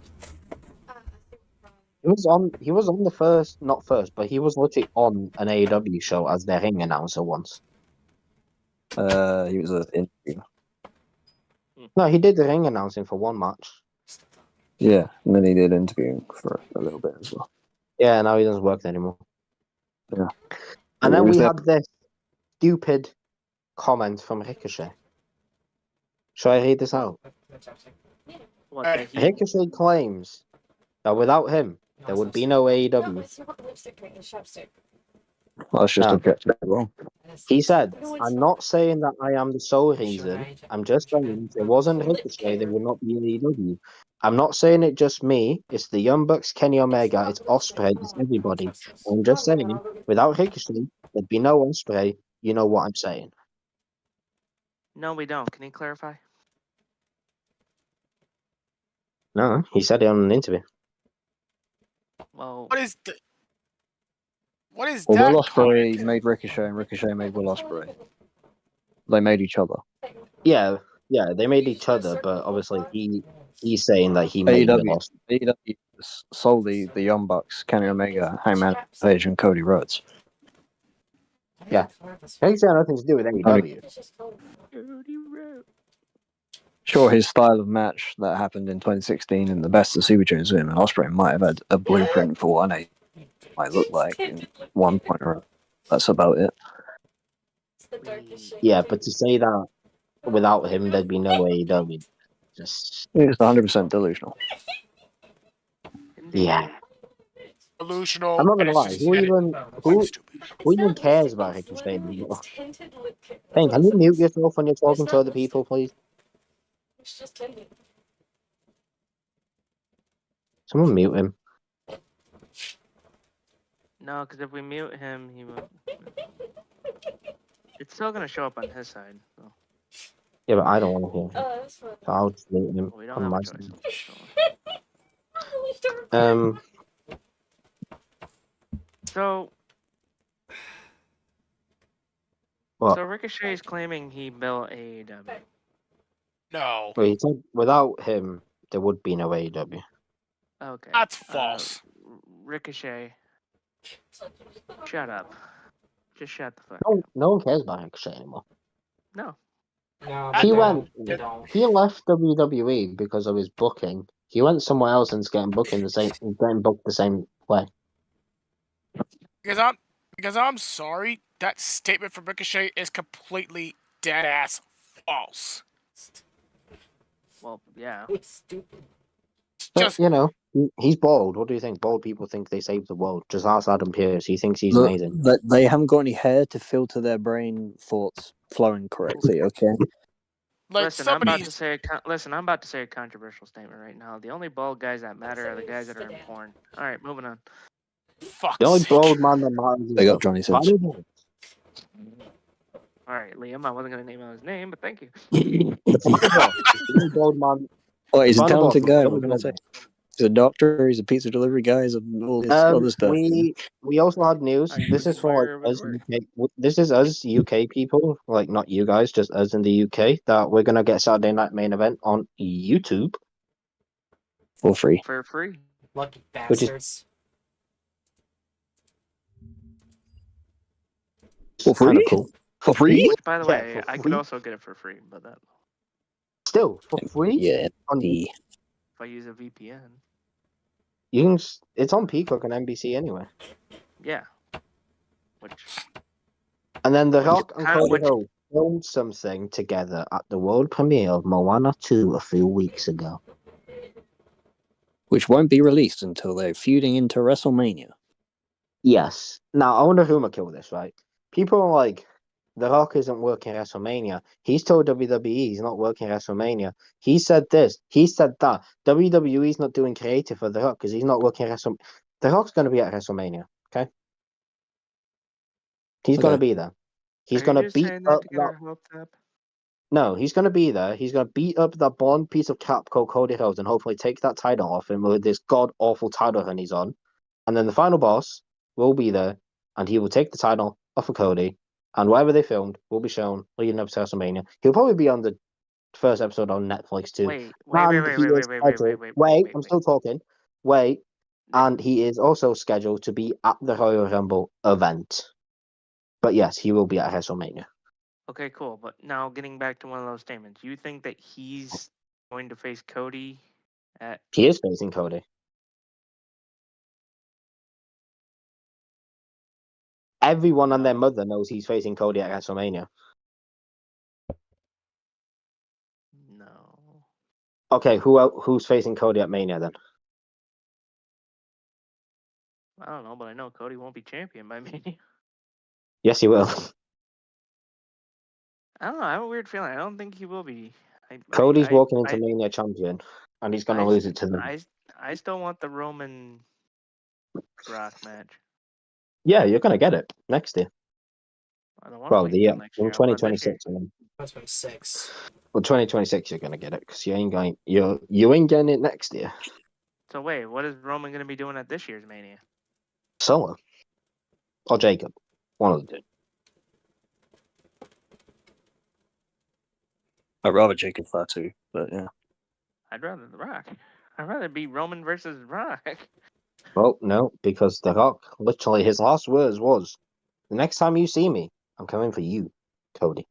he was on the first, not first, but he was literally on an AEW show as their ring announcer once. He was an interview. No, he did the ring announcing for one match. Yeah, and then he did interviewing for a little bit as well. Yeah, now he doesn't work there anymore. Yeah. And He then was we there- had this stupid comment from Ricochet. Shall I read this out? What that he? Ricochet claims that without him, there would be no AEW. it's not lipstick, mate. It's chapstick. Well, that's just No. objectively wrong. He said, I'm not saying that I am the sole reason. I'm just saying if there wasn't Ricochet, there would not be AEW. I'm not saying it just me. It's the Young Bucks, Kenny Omega, it's Ospreay, it's everybody. I'm just saying, without Ricochet, there'd be no Ospreay. You know what I'm saying. No, we don't. Can you clarify? No, he said it on an interview. Well, What is the? What is Well, that? Will Ospreay comment? made Ricochet, and Ricochet made Will Ospreay. They made each other. Yeah, they made each other, but obviously he's saying that he made AEW, Will Ospreay. AEW is solely the Young Bucks, Kenny Omega, Hangman Page, and Cody Rhodes. Yeah. He's got nothing to do with AEW. Sure, his style of match that happened in 2016 in the Best of Super Juniors with him and Ospreay might have had a blueprint for what an A might look like in one point or other. That's about it. Yeah, but to say that without him, there'd be no AEW. Just, It's 100% delusional. yeah. Delusional. I'm not gonna and lie. it's just Who stupid. even cares about Ricochet anymore? Hey, can you mute yourself when you're talking to other people, please? It's just tinted. Someone mute him. no, because if we mute him, he will. It's still gonna show up on his side. So. Yeah, but I don't want to hear him. Oh, that's fine. So I'll just mute him We don't on have my a choice. side. So, What? so Ricochet's claiming he built AEW. No, Well, he said without him, there would be no AEW. Okay. that's false. Ricochet, shut up. Just shut the fuck No, up. no one cares about Ricochet anymore. No. No, He they went- don't. They don't. He left WWE because of his booking. He went somewhere else and is getting booked the same way. Because I'm sorry, that statement from Ricochet is completely dead ass false. Well, yeah. It's stupid. But, Just you know, he's bald. What do you think? Bald people think they saved the world. Just ask Adam Pearce. He thinks he's Look, amazing. they haven't got any hair to filter their brain thoughts flowing correctly. Okay. like Listen, I'm about somebody's. to say a controversial statement right now. The only bald guys that matter are the guys that are in porn. All right, moving on. Fuck. The only bald man that matters is They got the Johnny Sins. funny one. All right, Liam. I wasn't gonna name out his name, but thank you. The final boss. The only bald man. Oh, he's a Final boss talented is guy. the What only can I bald say? man. He's a doctor. He's a pizza delivery guy. He's all this other stuff. We also had news. I This couldn't is for fire like a us word. UK. This is us UK people, like not you guys, just us in the UK. That we're gonna get Saturday Night Main Event on YouTube, For free. For free. Lucky Which is- bastards. For kind free? of cool. For free? Which, by the Yeah, way, for I could free. also get it for free, but that Still for free. Yeah. On, The if I use a VPN. you can. It's on Peacock and NBC anyway. Yeah. Which And then The Rock and kind of- Cody Rhodes filmed something together at the world premiere of Moana 2 a few weeks ago. which won't be released until they're feuding into WrestleMania. Yes. Now, I wonder who might kill this, right? People are like, The Rock isn't working at WrestleMania. He's told WWE he's not working at WrestleMania. He said this. He said that. WWE's not doing creative for The Rock because he's not working at WrestleMania. The Rock's going to be at WrestleMania, okay? He's going to Okay. be there. He's Are going you to just beat saying that up to get that... our hopes up? No, he's going to be there. He's going to beat up that blonde piece of crap called Cody Rhodes and hopefully take that title off him with this god-awful title run he's on. And then the final boss will be there, and he will take the title off of Cody, and whatever they filmed will be shown leading up to WrestleMania. He'll probably be on the first episode on Netflix too. Wait. I'm still talking. Wait. And he is also scheduled to be at the Royal Rumble event. But yes, he will be at WrestleMania. Okay, cool. But now getting back to one of those statements, you think that he's going to face Cody at He is facing Cody. Everyone and their mother knows he's facing Cody at WrestleMania. no. Okay, who's facing Cody at Mania then? I don't know, but I know Cody won't be champion by me. Yes, he will. I don't know. I have a weird feeling. I don't think he will be. Cody's walking into Mania champion, and he's going to lose it to them. I still want the Roman Rock match. Yeah, you're going to get it next year. I don't want Well, to wait until next in year. I want it this year. 2026. I mean. 2026. Well, 2026, you're going to get it because you ain't getting it next year. So wait, what is Roman going to be doing at this year's Mania? Solo or Jacob, one of the two. I'd rather Jacob Fatu, but yeah. I'd rather The Rock. I'd rather be Roman versus Rock. Well, no, because The Rock, literally, his last words was, "The next time you see me, I'm coming for you, Cody."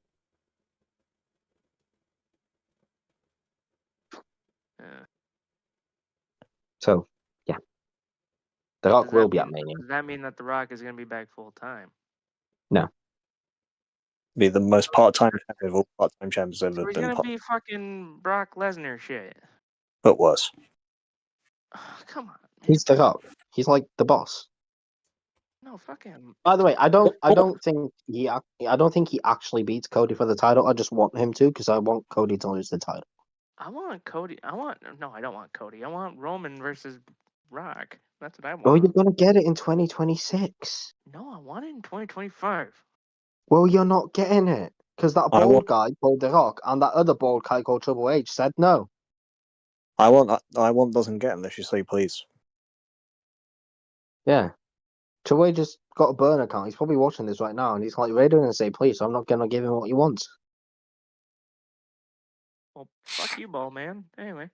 So, yeah. The Rock will be at Mania. Does that mean that The Rock is going to be back full time? Be the most part-time champion of all part-time champions ever So he's been going to be fucking Brock Lesnar shit. but worse. Come on. He's The Rock. He's like the boss. No, fuck him. By the way, I don't think he actually beats Cody for the title. I just want him to because I want Cody to lose the title. I want Cody. No, I don't want Cody. I want Roman versus Rock. That's what I want. Well, you're gonna get it in 2026. No, I want it in 2025. Well, you're not getting it because that bald guy called The Rock and that other bald guy called Triple H said no. I want doesn't get unless you say please. Yeah. Triple H just got a burner account. He's probably watching this right now, and he's like, Raider gonna say please, so I'm not gonna give him what he wants. Well, fuck you, ball man. Anyway,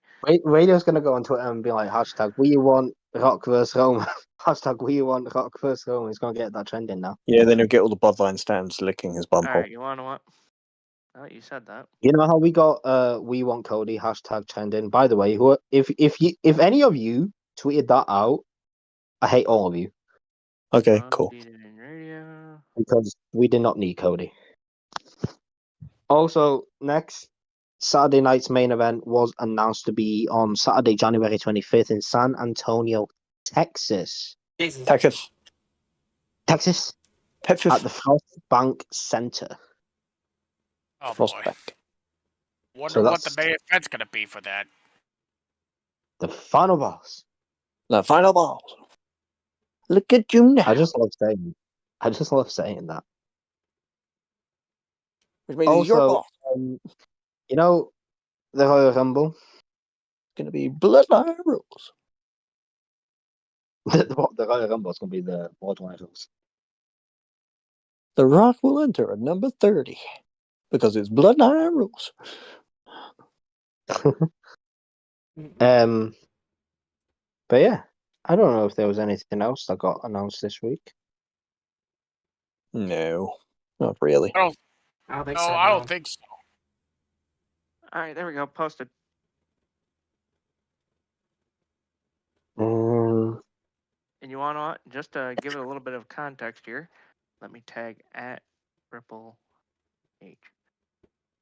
Raider's gonna go on Twitter and be like, hashtag we want Rock vs Roman. Hashtag we want Rock vs Roman. He's gonna get that trending now. Yeah, then he'll get all the Bloodline stands licking his bum all hole. right. You want to what? Oh, you said that. You know how we got we want Cody hashtag trending. By the way, if any of you tweeted that out, I hate all of you Okay, cool. Undefeated in radio. because we did not need Cody. Also, next Saturday night's main event was announced to be on Saturday, January 25th in San Antonio, Texas. Jesus. Texas. Texas Texas. at the Frost Bank Center. Oh boy. Prospect. Wonder So what the that's- main event's gonna be for that. The final boss. The final balls. Look at you now. I just love saying that. Which means it's your Also, boss. you know the Royal Rumble. It's gonna be Bloodline rules. The Royal Rumble is going to be the World Titles. The Rock will enter at number 30 because it's Bloodline rules. But yeah, I don't know if there was anything else that got announced this week. No, not really. I don't. I don't think No, so. I no. don't think so. All right, there we go. Posted. Um, And you want to what? Just to give it a little bit of context here. Let me tag at Ripple H.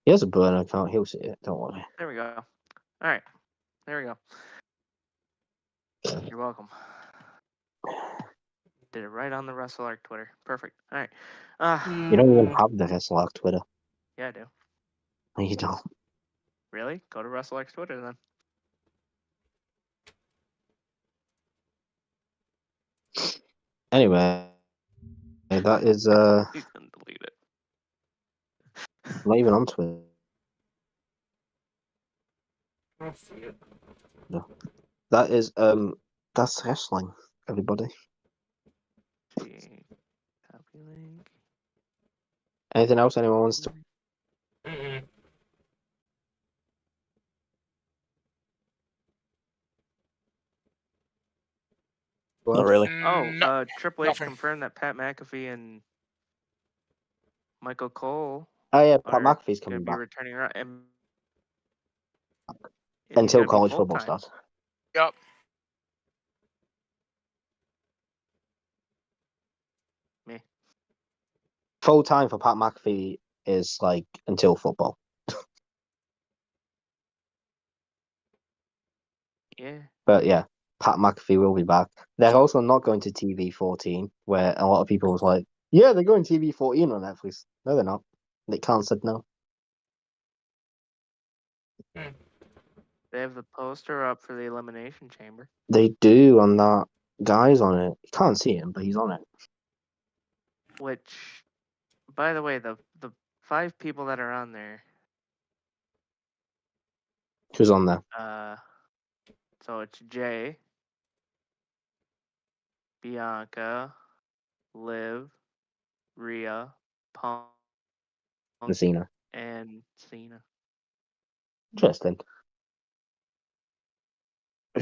he has a burner account. He'll see it. Don't worry. There we go. All right, there we go. You're welcome. Did it right on the Wrestle Arc Twitter. Perfect. All right. You don't even have the Wrestle Arc Twitter. Yeah, I do. No, you don't. Really? Go to Wrestle Arc's Twitter then. Anyway, that is He's gonna delete it. not even on Twitter. I'll see it. That is that's wrestling. Everybody. See, copy link. Anything else anyone wants to? Mm-mm. Not really. Oh, No, Triple H nothing. confirmed that Pat McAfee and Michael Cole Oh yeah, Pat are McAfee's going coming to be back returning around. And until college football starts. Yup. Full time for Pat McAfee is like until football. Yeah. But yeah, Pat McAfee will be back. They're also not going to TV 14, where a lot of people was like, yeah, they're going TV 14 on Netflix. No, they're not. They can't said no. They have the poster up for the Elimination Chamber. They do on that. Guy's on it. You can't see him, but he's on it. Which, by the way, the 5 people that are on there. Who's on there? So it's Jay, Bianca, Liv, Rhea, Punk, Cena. and Cena. Interesting.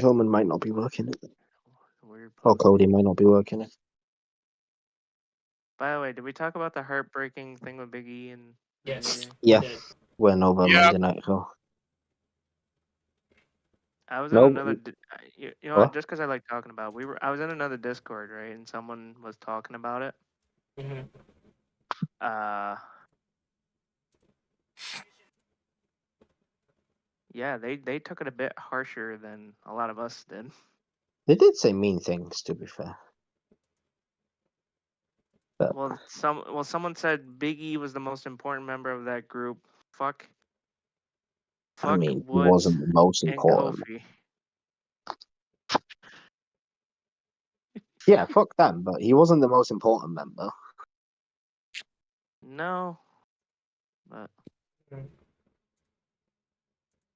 Roman might not be working it. Weird. Or Cody might not be working it. By the way, did we talk about the heartbreaking thing with Big E and Yes. AJ? Yeah. we did. Went over Yeah. Monday Night Raw. I was No, in another. You know what? what? Just because I like talking about, I was in another Discord, right, and someone was talking about it. Mhm. Yeah, they took it a bit harsher than a lot of us did. They did say mean things, to be fair. But Well, someone said Big E was the most important member of that group. Fuck. I mean, he Woods wasn't the most and important. Kofi. Yeah, fuck them, but he wasn't the most important member. No.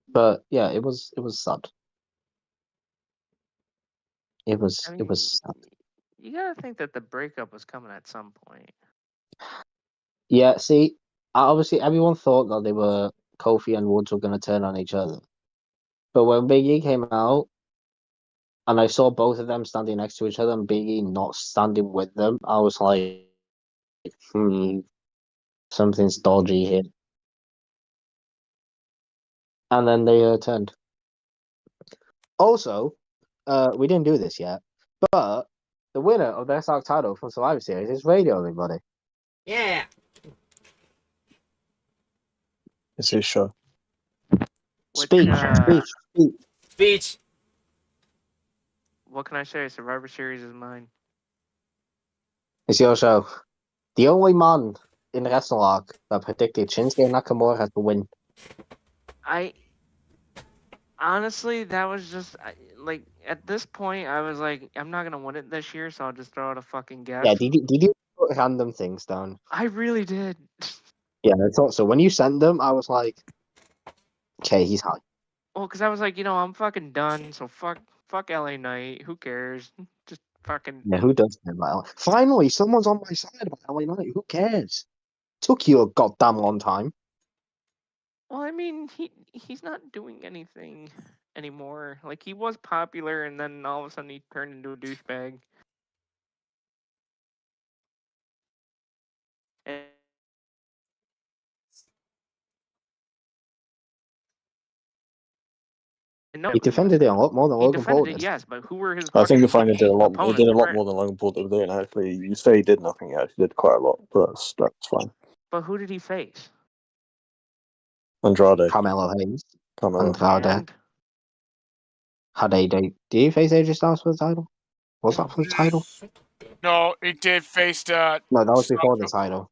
But yeah, it was sad. It was I sad. You gotta think that the breakup was coming at some point. Yeah, see, obviously everyone thought that they were Kofi and Woods were going to turn on each other. But when Big E came out, and I saw both of them standing next to each other and Big E not standing with them, I was like, something's dodgy here. And then they turned. Also, we didn't do this yet, but the winner of the Wrestle Arc title from Survivor Series is Radio, everybody. Yeah. It's his show. Which, Speech. Speech. What can I say? Survivor Series is mine. It's your show. The only man in the Wrestle Arc that predicted Shinsuke Nakamura has to win. Honestly, that was just like at this point, I was like, I'm not gonna win it this year, so I'll just throw out a fucking guess. Yeah, did you put random things down? I really did. Yeah, I thought so. When you sent them, I was like, okay, he's high. Well, because I was like, I'm fucking done. So fuck LA Knight. Who cares? Just fucking. Yeah, who does care about LA? Finally, someone's on my side about LA Knight. Who cares? Took you a goddamn long time. Well, I mean, he's not doing anything anymore. Like he was popular, and then all of a sudden he turned into a douchebag. No, He defended it a lot more than he Logan Paul defended it, did. yes, but who were his? I think you'll find he did a lot. He opponents? did a They lot weren't- more than Logan Paul did. And actually, you say he did nothing. He actually did quite a lot. But that's fine. But who did he face? Andrade. Carmelo Hayes. Carmelo. Andrade. And Had AJ. Did he face AJ Styles for the title? Was that for the title? No, he did face No, that was before the title.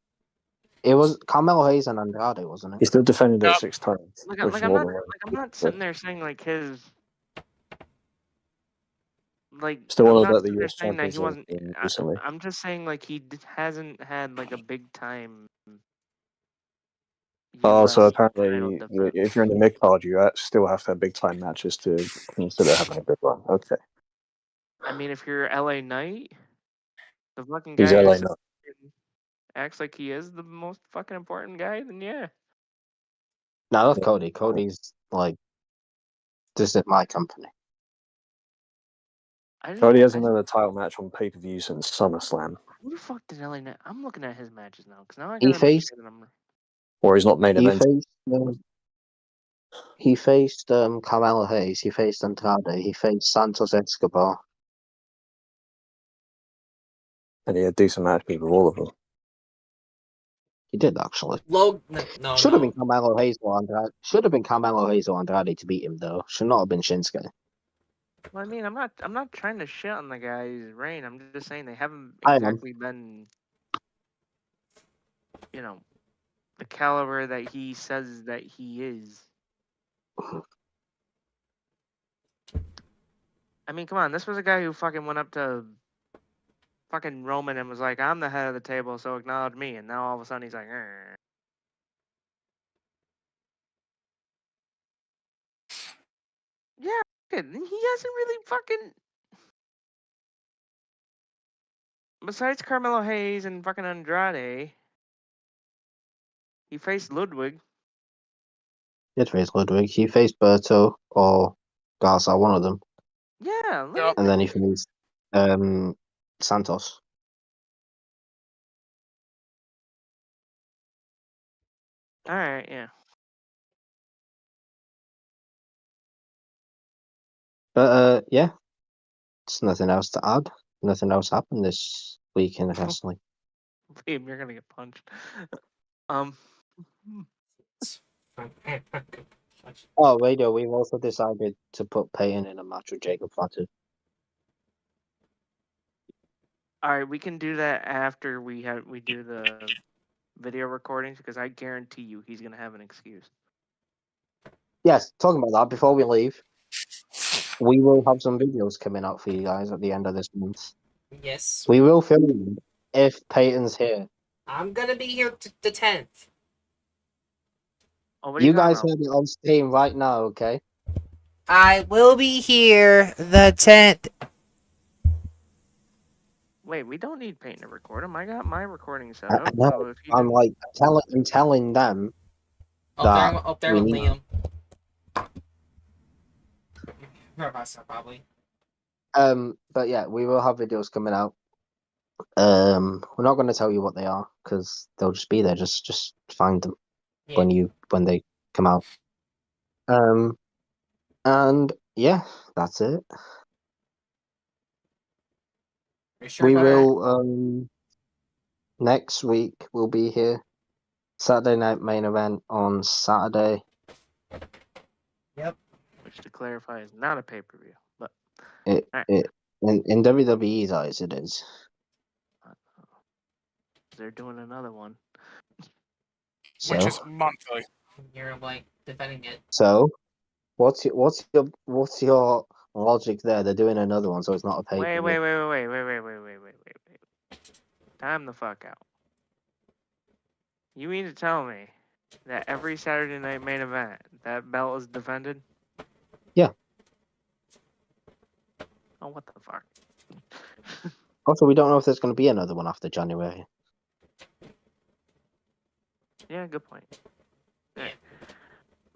It was Carmelo Hayes and Andrade, wasn't He it? still defended it Yep. 6 times. like, which like is more than I'm not sitting there saying like his. Like Still I'm one of not the sitting there US saying that he champions wasn't. recently. I'm just saying like he hasn't had like a big time. Oh, so US apparently, title defense. if you're in the mid card, you still have to have big time matches to consider having a big run. Okay. I mean, if you're LA Knight, the fucking He's guy who LA sits Knight. there and acts like he is the most fucking important guy, then yeah. No, that's Yeah. Cody. Cody's like, this is my company. Cody hasn't had a title match on pay per view since SummerSlam, Who the fuck did LA Knight? I'm looking at his matches now because now I He gotta make faced- sure that I'm. or he's not main He event. faced Carmelo Hayes. He faced Andrade. He faced Santos Escobar. And he had decent matches with all of them. He did actually. No. Should have been Carmelo Hayes or Andrade. Should have been Carmelo Hayes or Andrade to beat him though. Should not have been Shinsuke. Well, I mean, I'm not trying to shit on the guy's reign. I'm just saying they haven't I know. exactly been, the caliber that he says that he is. I mean, come on, this was a guy who fucking went up to fucking Roman and was like, "I'm the head of the table, so acknowledge me." And now all of a sudden he's like, "Eh." Yeah, he hasn't really fucking. Besides Carmelo Hayes and fucking Andrade, he faced Ludwig. He did face Ludwig. He faced Berto or Garza, one of them. Yeah, Yep. And then he faced Santos. All right, yeah. But yeah. There's nothing else to add. Nothing else happened this week in wrestling. Liam, you're gonna get punched. Oh, Radio, we've also decided to put Peyton in a match with Jacob Fatu. All right, we can do that after we do the video recordings because I guarantee you he's gonna have an excuse. Yes, talking about that, before we leave, we will have some videos coming out for you guys at the end of this month. Yes. We will film them if Peyton's here. I'm gonna be here the 10th. Oh, what are You talking guys about? heard it on stream right now, okay? I will be here the 10th. Wait, we don't need Peyton to record him. I got my recording set I up. know. So if you I'm like telling them Up there we with need- Liam. Professor, probably. But yeah, we will have videos coming out. We're not going to tell you what they are because they'll just be there. Just find them Yeah. when they come out. And yeah, that's it. Are you sure We about that? will next week we'll be here. Saturday night main event on Saturday. which to clarify is not a pay-per-view, but It Alright. it in WWE's eyes it is. they're doing another one. So Which is monthly. You're like defending it. so what's your logic there? They're doing another one, so it's not a pay per Wait. view. Time the fuck out. You mean to tell me that every Saturday night main event, that belt is defended? Yeah. Oh, what the fuck? Also, we don't know if there's going to be another one after January. Yeah, good point. Alright.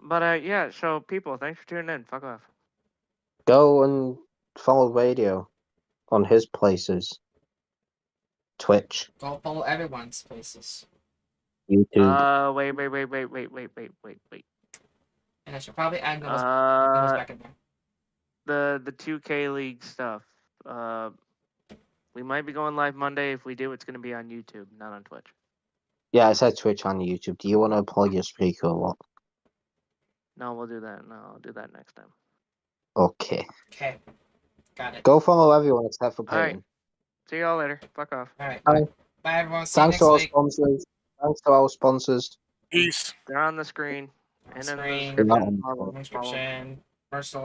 But yeah, so people, thanks for tuning in. Fuck off. Go and follow Radio on his places. Twitch, Go follow everyone's places. YouTube. Wait. And I should probably add those back in there. The 2K League stuff. We might be going live Monday. If we do, it's gonna be on YouTube, not on Twitch. Yeah, I said Twitch and YouTube. Do you want to plug your speaker or what? No, we'll do that. No, I'll do that next time. Okay. Okay. Got it. Go follow everyone except for Alright. Peyton. See y'all later. Fuck off. Alright. Bye. Bye everyone. See you Thanks next to our week. sponsors. Thanks to our sponsors. Peace. They're on the screen. And in the Screen. description. Not on- Follow. Description. Wrestle